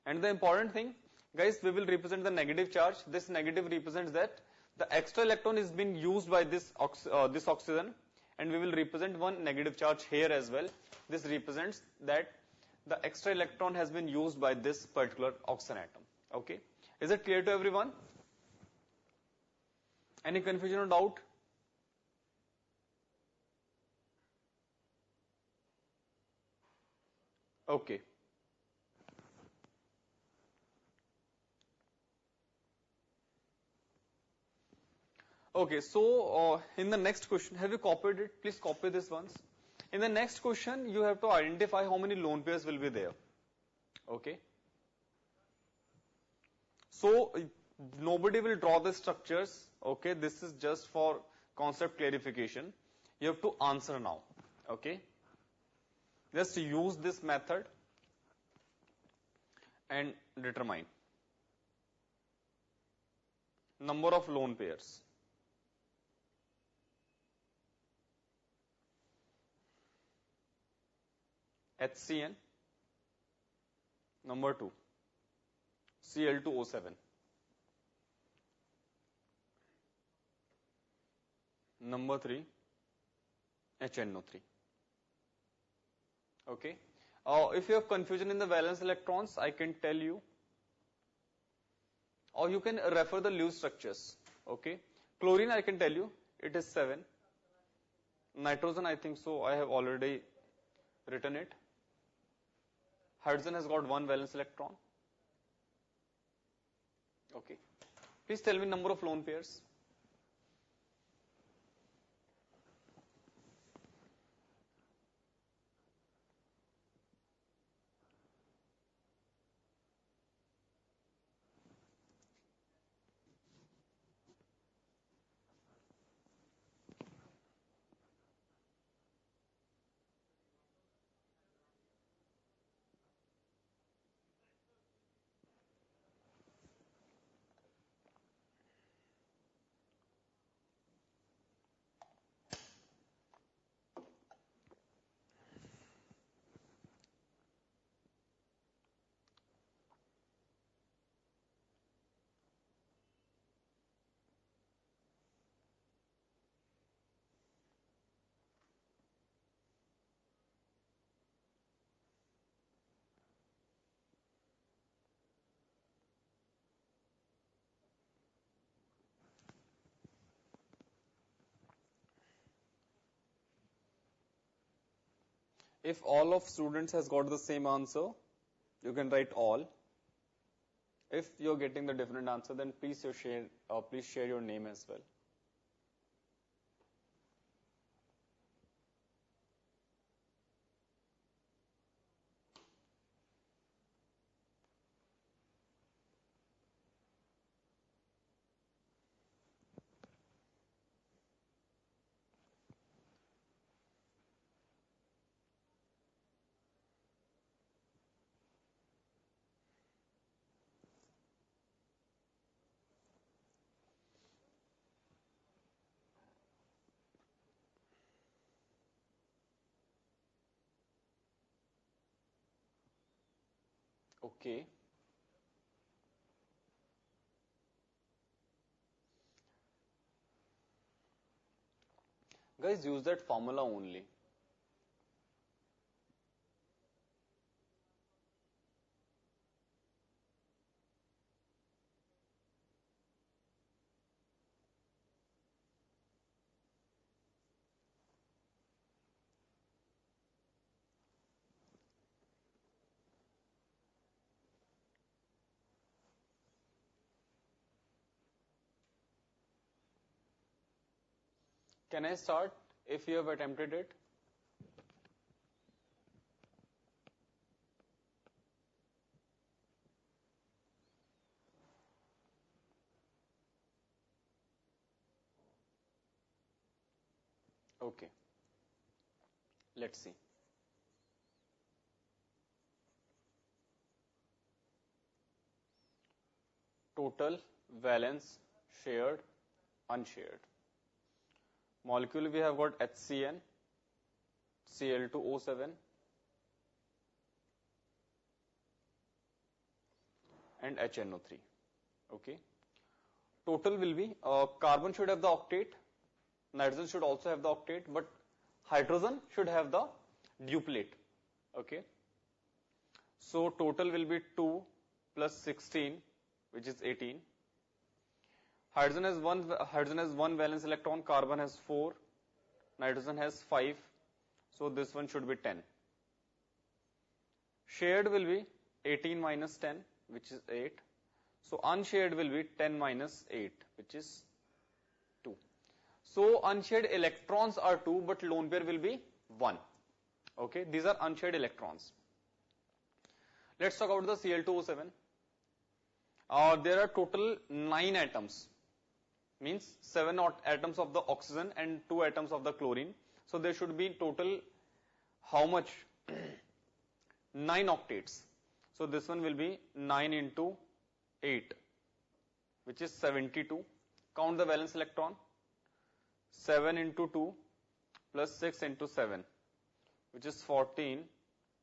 And the important thing, guys, we will represent the negative charge. This negative represents that the extra electron is being used by this oxygen, and we will represent one negative charge here as well. This represents that the extra electron has been used by this particular oxygen atom. Okay, is it clear to everyone? Any confusion or doubt? Okay. Okay, so in the next question, have you copied it? Please copy this once. In the next question, you have to identify how many lone pairs will be there. Okay. So nobody will draw the structures. Okay, this is just for concept clarification. You have to answer now. Okay. Just use this method and determine number of lone pairs. HCN. Number 2, Cl2O7. Number 3, HNO3. Okay. If you have confusion in the valence electrons, I can tell you, or you can refer the Lewis structures. Okay. Chlorine, I can tell you, it is 7. Nitrogen, I think so, I have already written it. Hydrogen has got 1 valence electron. Okay. Please tell me number of lone pairs. If all of students has got the same answer, you can write all. If you're getting the different answer, then please share your name as well. Okay. Guys, use that formula only. Can I start if you have attempted it? Okay. Let's see. Total, valence, shared, unshared. Molecule we have got HCN, Cl2O7, and HNO3. Okay. Total will be, carbon should have the octet, nitrogen should also have the octet, but hydrogen should have the duplet. Okay. So total will be 2 plus 16, which is 18. Hydrogen has one valence electron, carbon has 4, nitrogen has 5, so this one should be 10. Shared will be 18 minus 10, which is 8. So unshared will be 10 minus 8, which is 2. So unshared electrons are 2, but lone pair will be 1. Okay, these are unshared electrons. Let's talk about the Cl2O7. There are total 9 atoms. Means 7 atoms of the oxygen and 2 atoms of the chlorine. So there should be total how much? 9 octates. So this one will be 9 into 8, which is 72. Count the valence electron. 7 into 2 plus 6 into 7, which is 14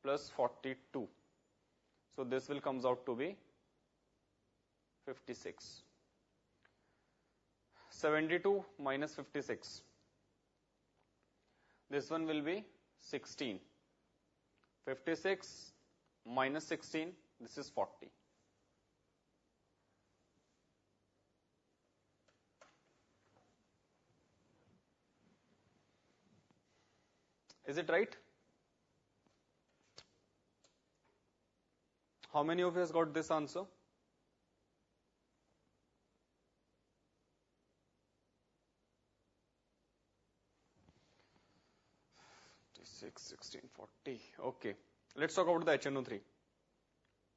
plus 42. So this will comes out to be 56. 72 minus 56. This one will be 16. 56 minus 16, this is 40. Is it right? How many of you has got this answer? 16, 40. Okay. Let's talk about the HNO3.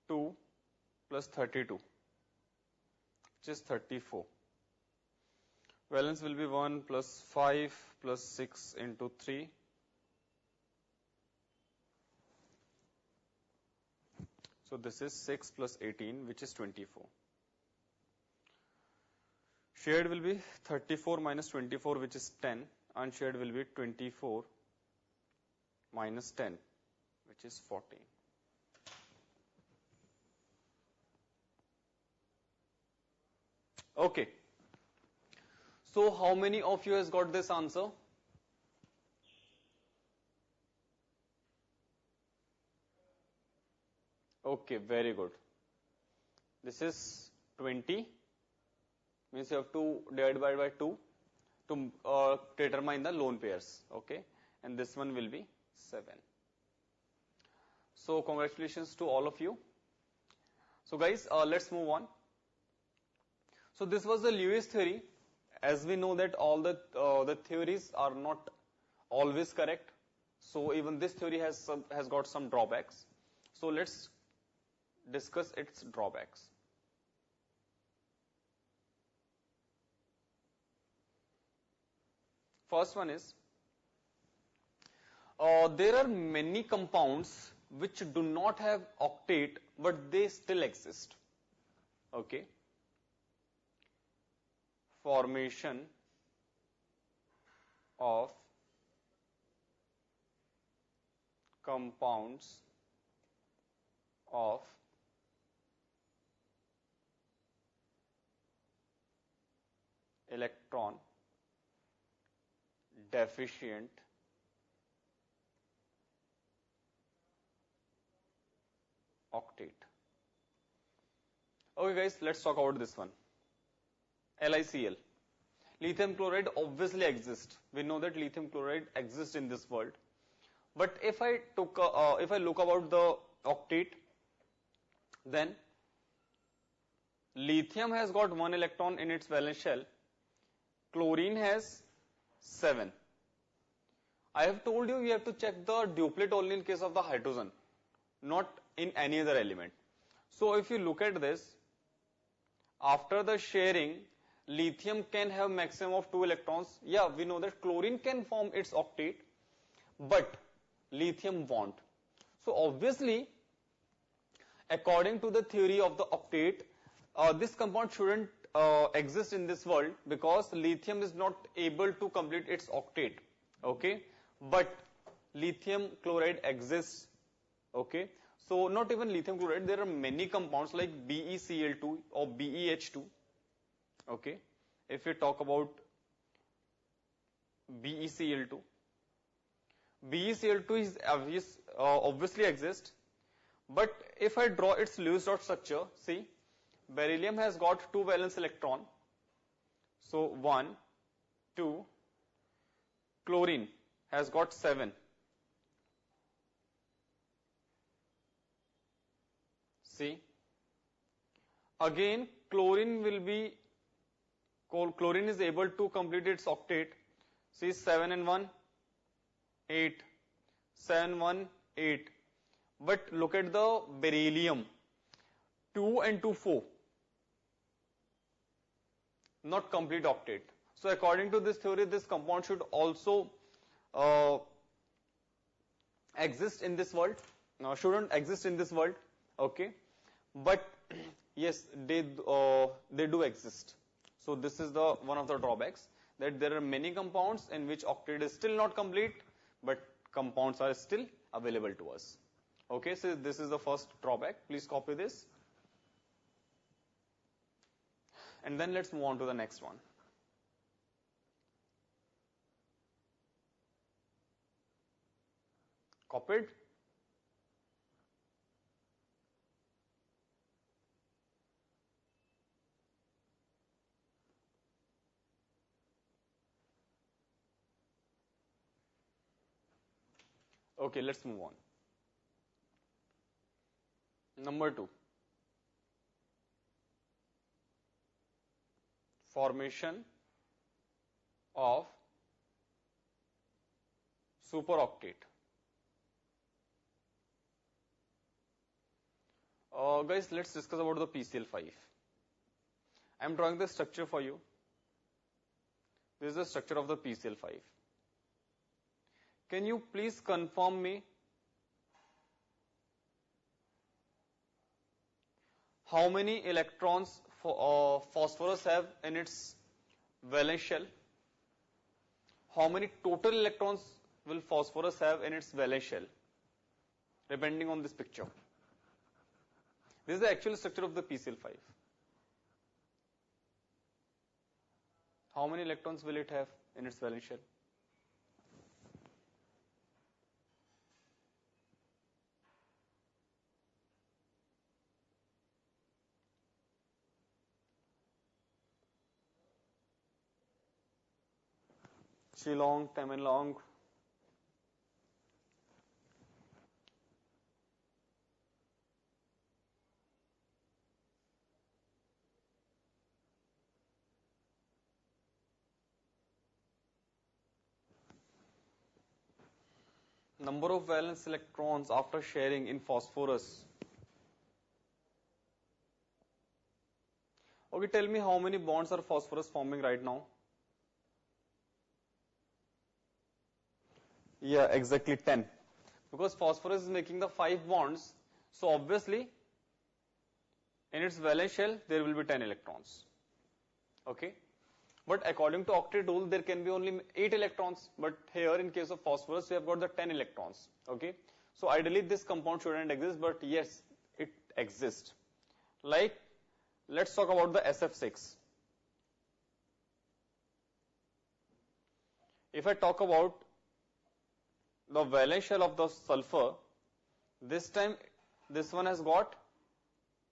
2 plus 32, which is 34. Valence will be 1 plus 5 plus 6 into 3. So this is 6 plus 18, which is 24. Shared will be 34 minus 24, which is 10. Unshared will be 24 minus 10, which is 14. Okay. So how many of you has got this answer? Okay, very good. This is 20, means you have to divide by 2 to determine the lone pairs. Okay, and this one will be 7. So congratulations to all of you. So guys, let's move on. So this was the Lewis theory. As we know that all the theories are not always correct. So even this theory has got some drawbacks. So let's discuss its drawbacks. First one is, there are many compounds which do not have octet, but they still exist. Okay. Formation of compounds of electron deficient octet. Okay guys, let's talk about this one. LiCl. Lithium chloride obviously exists. We know that lithium chloride exists in this world. But if I look about the octet, then lithium has got 1 electron in its valence shell. Chlorine has 7. I have told you have to check the duplet only in case of the hydrogen, not in any other element. So if you look at this, after the sharing, lithium can have maximum of 2 electrons. Yeah, we know that chlorine can form its octet, but lithium won't. So obviously, according to the theory of the octet, this compound shouldn't exist in this world because lithium is not able to complete its octet. Okay, but lithium chloride exists. Okay, so not even lithium chloride, there are many compounds like BeCl2 or BeH2. Okay, if we talk about BeCl2, BeCl2 is obviously exists, but if I draw its Lewis dot structure, see, beryllium has got 2 valence electron, so 1, 2, chlorine has got 7. See, again chlorine is able to complete its octet. See, 7 and 1, 8, 7, 1, 8. But look at the beryllium, 2 and 2, 4. Not complete octet. So according to this theory, this compound should also uh, exist in this world, shouldn't exist in this world, okay, but yes, they do exist. So this is the one of the drawbacks, that there are many compounds in which octet is still not complete, but compounds are still available to us. Okay, so this is the first drawback. Please copy this. And then let's move on to the next one. Copied? Okay, let's move on. Number 2. Formation of superoctet. Guys, let's discuss about the PCl5. I am drawing the structure for you. This is the structure of the PCl5. Can you please confirm me how many electrons phosphorus have in its valence shell? How many total electrons will phosphorus have in its valence shell, depending on this picture? This is the actual structure of the PCl5. How many electrons will it have in its valence shell? Shillong, Tamenlong. Number of valence electrons after sharing in phosphorus. Okay, tell me how many bonds are phosphorus forming right now? Yeah, exactly 10. Because phosphorus is making the 5 bonds, so obviously in its valence shell there will be 10 electrons. Okay, but according to octet rule there can be only 8 electrons, but here in case of phosphorus we have got the 10 electrons. Okay, so ideally this compound shouldn't exist, but yes, it exists. Like, let's talk about the SF6. If I talk about the valence shell of the sulfur, this time this one has got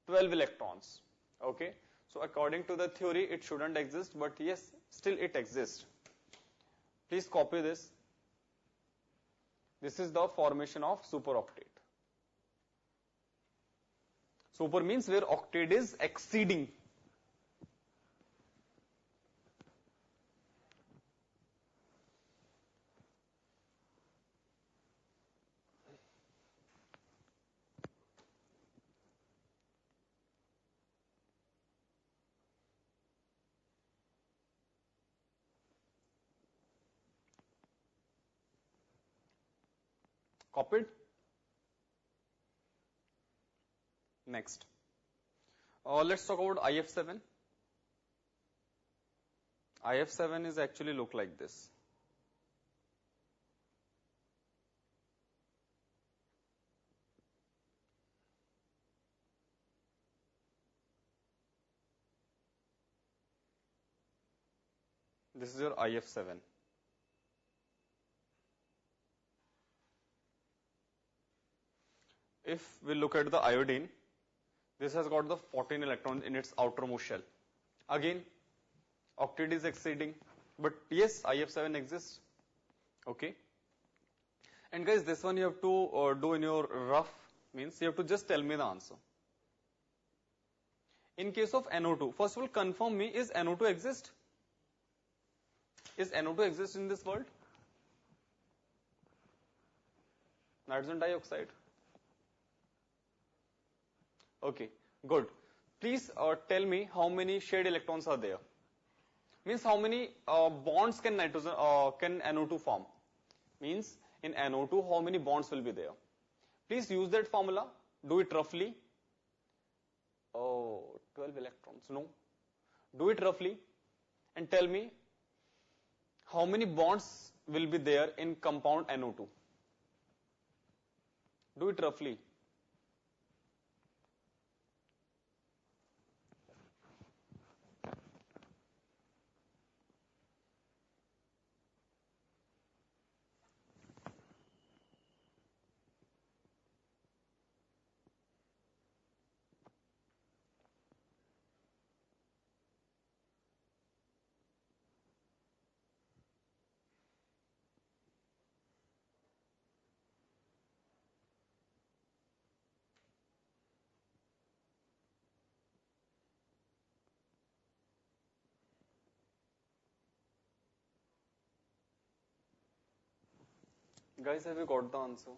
12 electrons. Okay, so according to the theory it shouldn't exist, but yes, still it exists. Please copy this. This is the formation of superoctet. Super means where octet is exceeding. Copied? Next. Let's talk about IF7. IF7 is actually look like this. This is your IF7. If we look at the iodine, this has got the 14 electrons in its outermost shell. Again, octet is exceeding, but yes, IF7 exists. Okay. And guys, this one you have to do in your rough, means you have to just tell me the answer. In case of NO2, first of all, confirm me, is NO2 exist? Is NO2 exist in this world? Nitrogen dioxide. Okay, good. Please tell me how many shared electrons are there. Means how many bonds can NO2 form? Means in NO2, how many bonds will be there? Please use that formula. Do it roughly. Oh, 12 electrons. No. Do it roughly and tell me how many bonds will be there in compound NO2. Do it roughly. Guys, have you got the answer?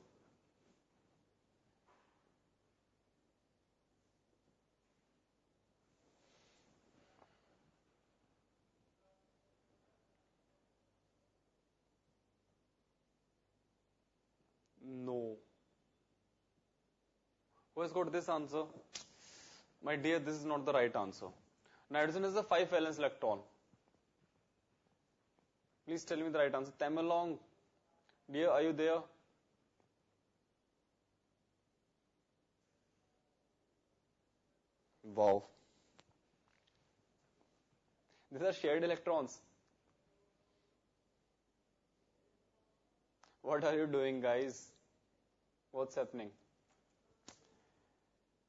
No. Who has got this answer? My dear, this is not the right answer. Nitrogen is a 5 valence electron. Please tell me the right answer. Tamalong, dear, are you there? Wow. These are shared electrons. What are you doing, guys? What's happening?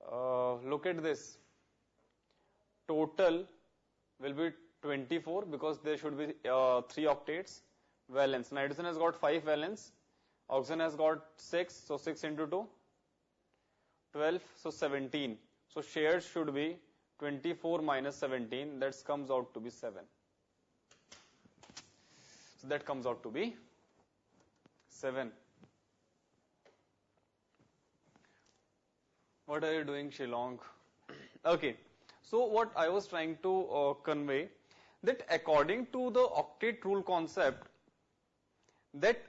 Look at this. Total will be 24 because there should be 3 octets. Valence. Nitrogen has got 5 valence. Oxygen has got 6. So 6 into 2. 12. So 17. So shared should be 24 minus 17. That comes out to be 7. So that comes out to be 7. What are you doing, Shillong? Okay. So what I was trying to convey, that according to the octet rule concept, that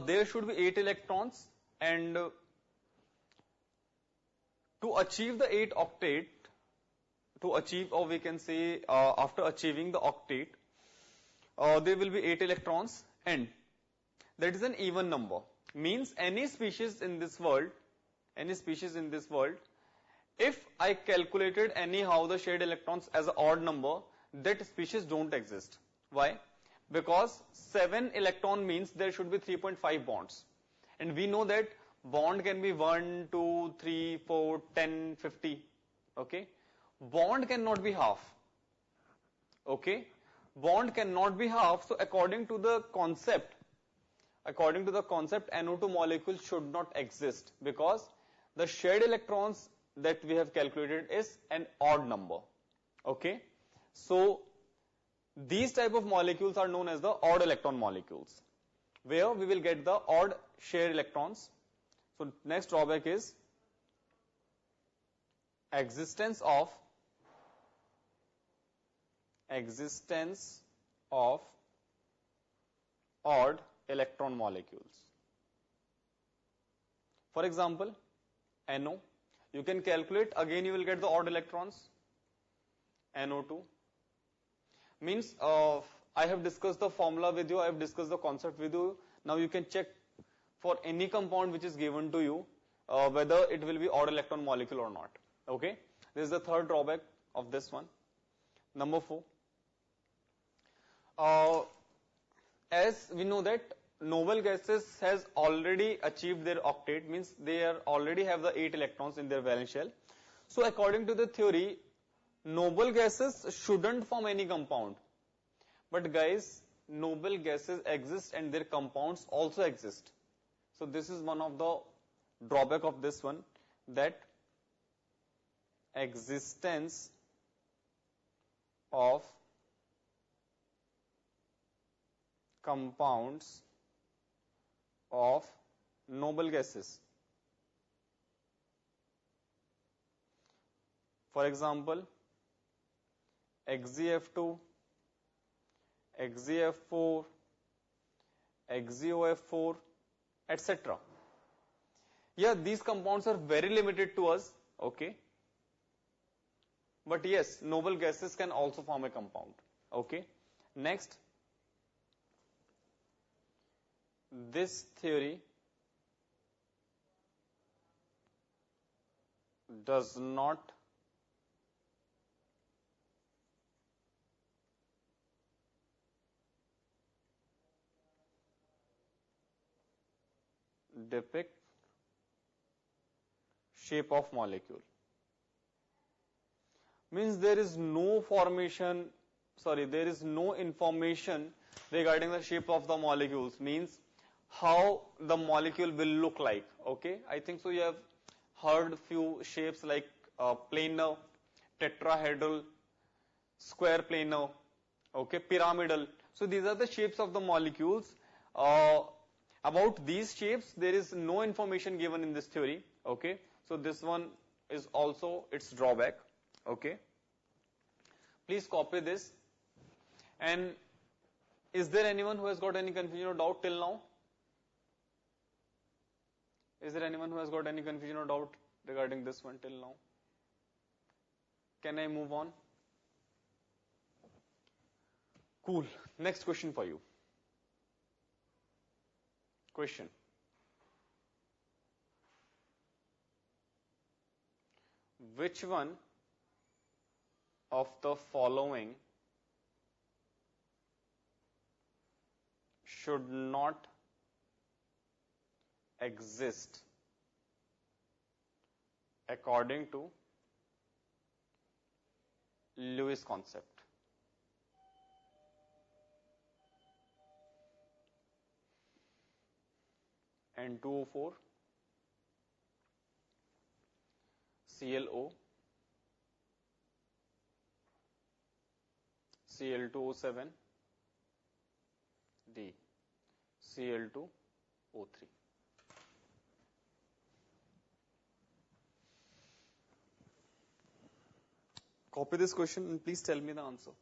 there should be 8 electrons, and to achieve the 8 octet, to achieve, or we can say after achieving the octet, there will be 8 electrons, and that is an even number. Means any species in this world, if I calculated anyhow the shared electrons as an odd number, that species don't exist. Why? Because 7 electron means there should be 3.5 bonds. And we know that bond can be 1, 2, 3, 4, 10, 50. Okay? Bond cannot be half. Okay? Bond cannot be half. So according to the concept, NO2 molecule should not exist, because the shared electrons that we have calculated is an odd number. Okay? So these type of molecules are known as the odd electron molecules, where we will get the odd shared electrons. So next drawback is existence of odd electron molecules. For example, NO, you can calculate, again you will get the odd electrons. NO2 means I have discussed the formula with you, I have discussed the concept with you. Now you can check for any compound which is given to you whether it will be odd electron molecule or not. Okay, this is the third drawback of this one. Number 4, as we know that noble gases has already achieved their octet, means they already have the 8 electrons in their valence shell. So according to the theory, noble gases shouldn't form any compound. But guys, noble gases exist and their compounds also exist. So this is one of the drawback of this one, that existence of compounds of noble gases. For example, XgF2, XgF4, XeOF4, etc. Yeah, these compounds are very limited to us, okay? But yes, noble gases can also form a compound, okay? Next, this theory does not depict shape of molecule. Means there is no formation, there is no information regarding the shape of the molecules, means how the molecule will look like, okay? I think so you have heard few shapes like planar, tetrahedral, square planar, okay, pyramidal. So these are the shapes of the molecules. About these shapes, there is no information given in this theory, okay? So this one is also its drawback, okay? Please copy this. And is there anyone who has got any confusion or doubt till now? Is there anyone who has got any confusion or doubt regarding this one till now? Can I move on? Cool. Next question for you. Question. Which one of the following should not exist according to Lewis concept? N2O4, ClO, Cl2O7, D, Cl2O3. Copy this question and please tell me the answer.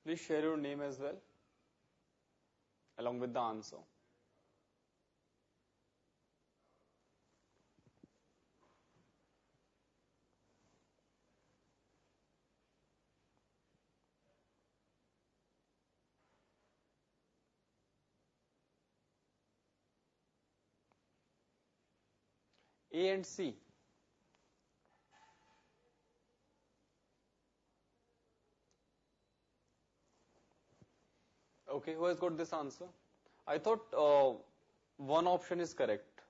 Please share your name as well, along with the answer. A and C. Okay, who has got this answer? I thought one option is correct.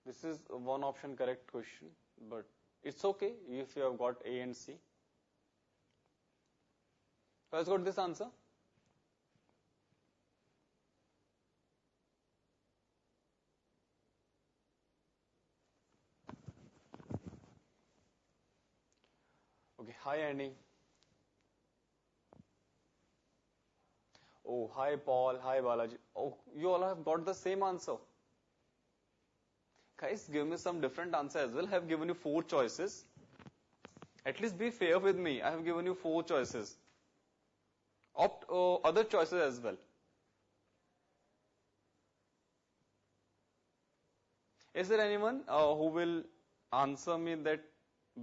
This is one option correct question, but it's okay if you have got A and C. Who has got this answer? Okay, hi Annie. Oh, hi Paul, hi Balaji. Oh, you all have got the same answer. Guys, give me some different answer as well. I have given you 4 choices. At least be fair with me. I have given you 4 choices. Opt other choices as well. Is there anyone who will answer me that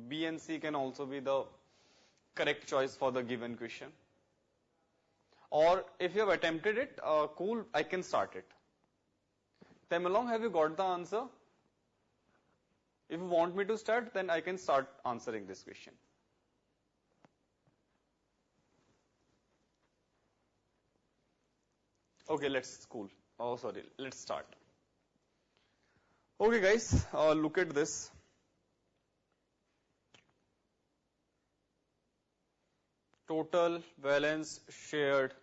B and C can also be the correct choice for the given question? Or if you have attempted it, cool, I can start it. Temelong, have you got the answer? If you want me to start, then I can start answering this question. Okay, let's start. Okay guys, look at this. Total, valence, shared.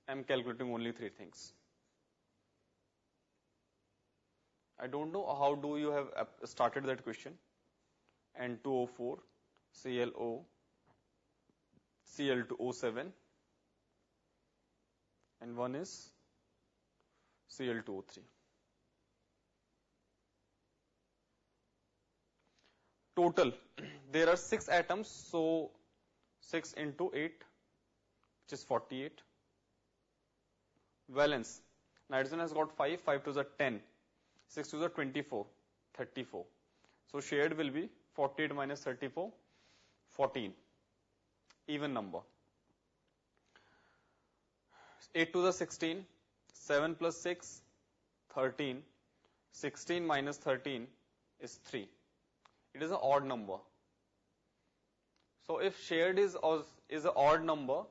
I'm calculating only 3 things. I don't know how do you have started that question. N2O4, ClO, Cl2O7, and one is Cl2O3. Total, there are 6 atoms, so 6 into 8, which is 48. Valence, nitrogen has got 5, 5 to the 10, 6 to the 24, 34. So shared will be 48 minus 34, 14. Even number. 8 to the 16, 7 plus 6, 13. 16 minus 13 is 3. It is an odd number. So if shared is an odd number,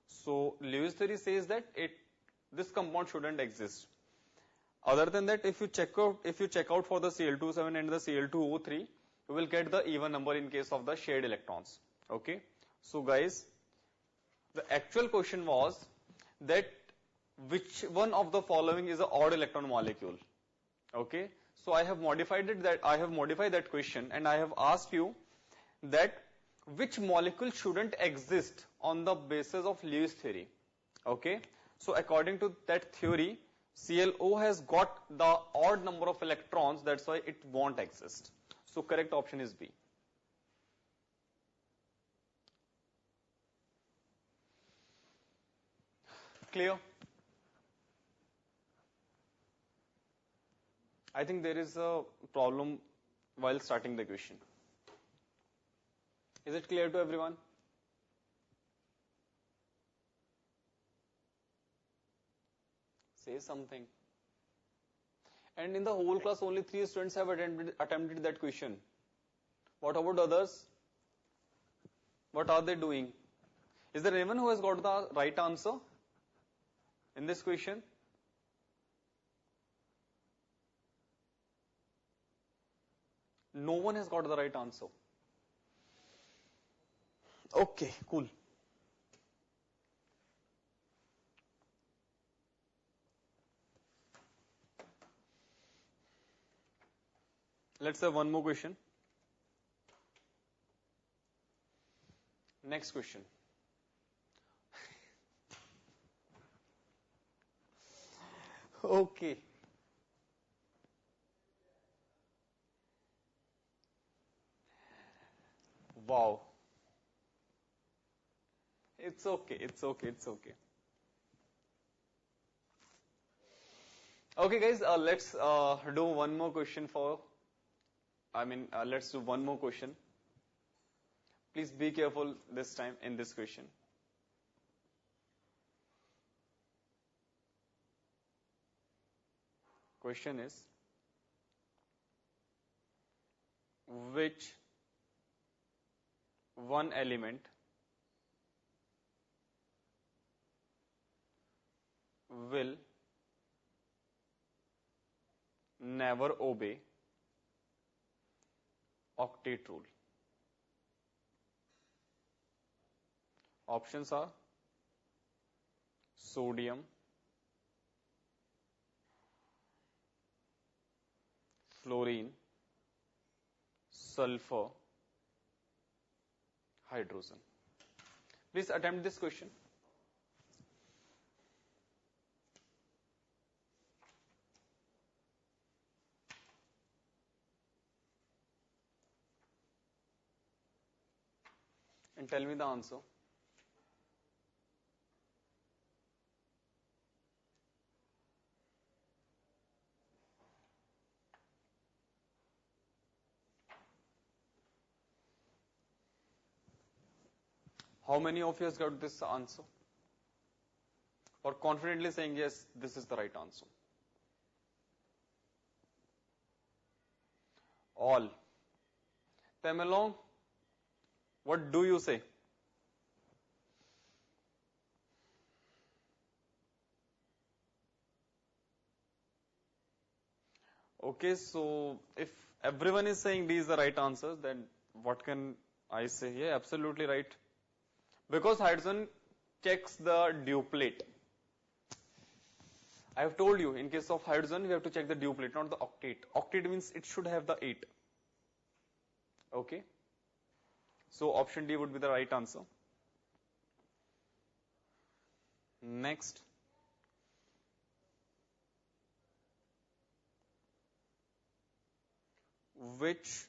so Lewis theory says that this compound shouldn't exist. Other than that, if you check out for the Cl2O7 and the Cl2O3, you will get the even number in case of the shared electrons. Okay. So guys, the actual question was that which one of the following is an odd electron molecule? Okay. So I have modified that question, and I have asked you that which molecule shouldn't exist on the basis of Lewis theory. Okay. So according to that theory, ClO has got the odd number of electrons, that's why it won't exist. So correct option is B. Clear? I think there is a problem while starting the question. Is it clear to everyone? Say something. And in the whole class, only 3 students have attempted that question. What about others? What are they doing? Is there anyone who has got the right answer in this question? No one has got the right answer. Okay, cool. Let's have one more question. Next question. Okay. Wow. It's okay. Okay, guys, let's do one more question let's do one more question. Please be careful this time in this question. Question is, which one element will never obey octet rule? Options are sodium, fluorine, sulfur, hydrogen. Please attempt this question. And tell me the answer. How many of you has got this answer? or confidently saying, yes, this is the right answer. All. Tamelong, what do you say? Okay, so if everyone is saying D is the right answer, then what can I say? Yeah, absolutely right. Because hydrogen checks the duplet. I have told you, in case of hydrogen, we have to check the duplet, not the octet. Octet means it should have the 8. Okay. So option D would be the right answer. Next. Which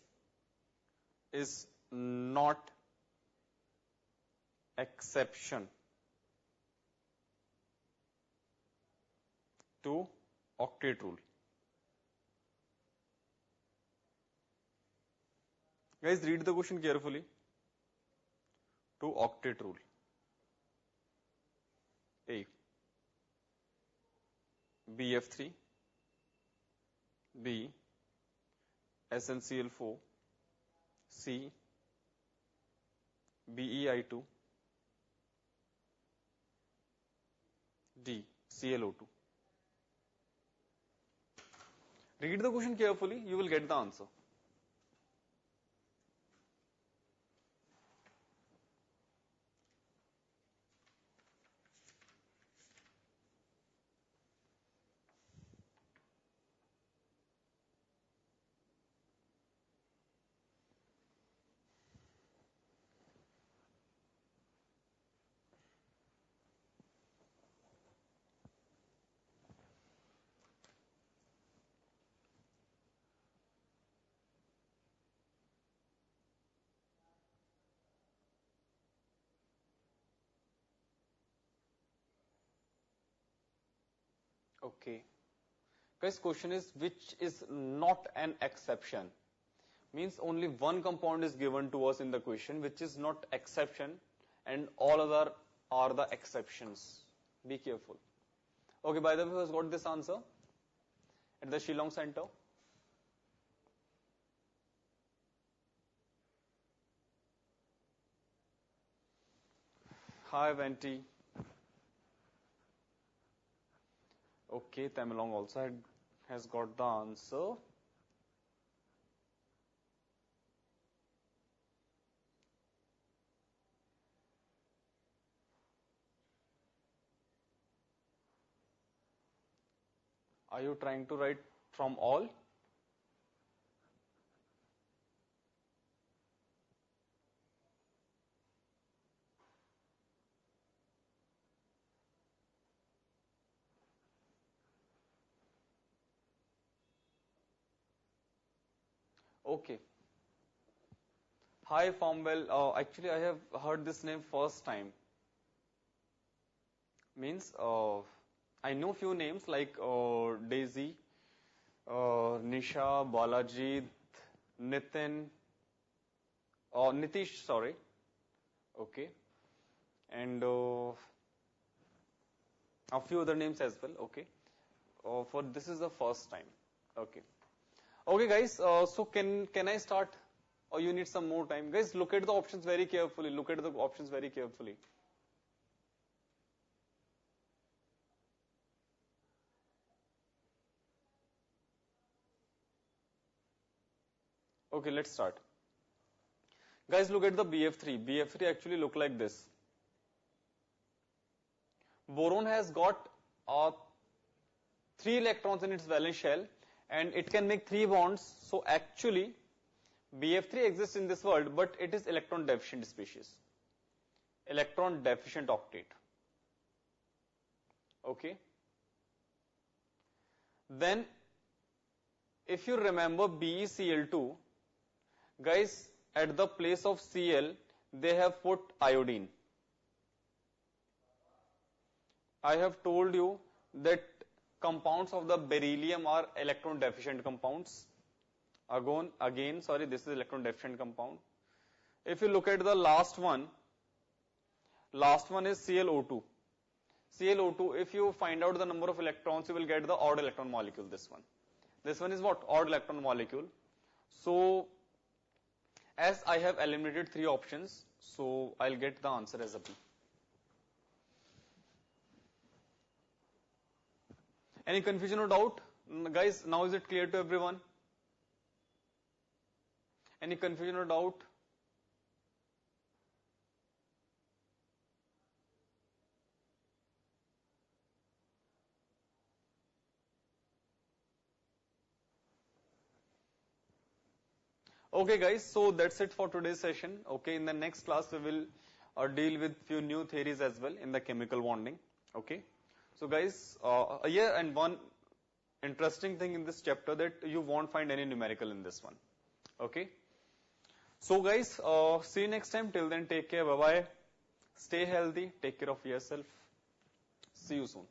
is not exception to octet rule? Guys, read the question carefully. To octet rule. A. BF3. B. SnCl4. C. BeI2. D. ClO2. Read the question carefully, you will get the answer. Okay. Guys, question is which is not an exception? Means only one compound is given to us in the question which is not exception and all other are the exceptions. Be careful. Okay, by the way, who has got this answer at the Shillong Center? Hi, Venti. Okay, Tamelong also has got the answer. Are you trying to write from all? Okay. Hi, Farmwell. Actually, I have heard this name first time. Means I know few names like Daisy, Nisha, Balaji, Nitin, Nitish, sorry. Okay. And a few other names as well. Okay. For this is the first time. Okay. Okay, guys. So can I start, or you need some more time? Guys, look at the options very carefully. Look at the options very carefully. Okay, let's start. Guys, look at the BF3. BF3 actually look like this. Boron has got 3 electrons in its valence shell and it can make 3 bonds. So actually, BF3 exists in this world, but it is electron deficient species. Electron deficient octet. Okay. Then, if you remember BeCl2, guys, at the place of Cl, they have put iodine. I have told you that compounds of the beryllium are electron deficient compounds. Again, sorry, this is electron deficient compound. If you look at the last one is ClO2. Cl2, if you find out the number of electrons, you will get the odd electron molecule, this one. This one is what? Odd electron molecule. So, as I have eliminated 3 options, so I'll get the answer as a B. Any confusion or doubt? Guys, now is it clear to everyone? Any confusion or doubt? Okay guys, so that's it for today's session. Okay, in the next class we will deal with few new theories as well in the chemical bonding. Okay, so guys, yeah, and one interesting thing in this chapter that you won't find any numerical in this one. Okay, so guys, see you next time. Till then, take care. Bye bye. Stay healthy. Take care of yourself. See you soon.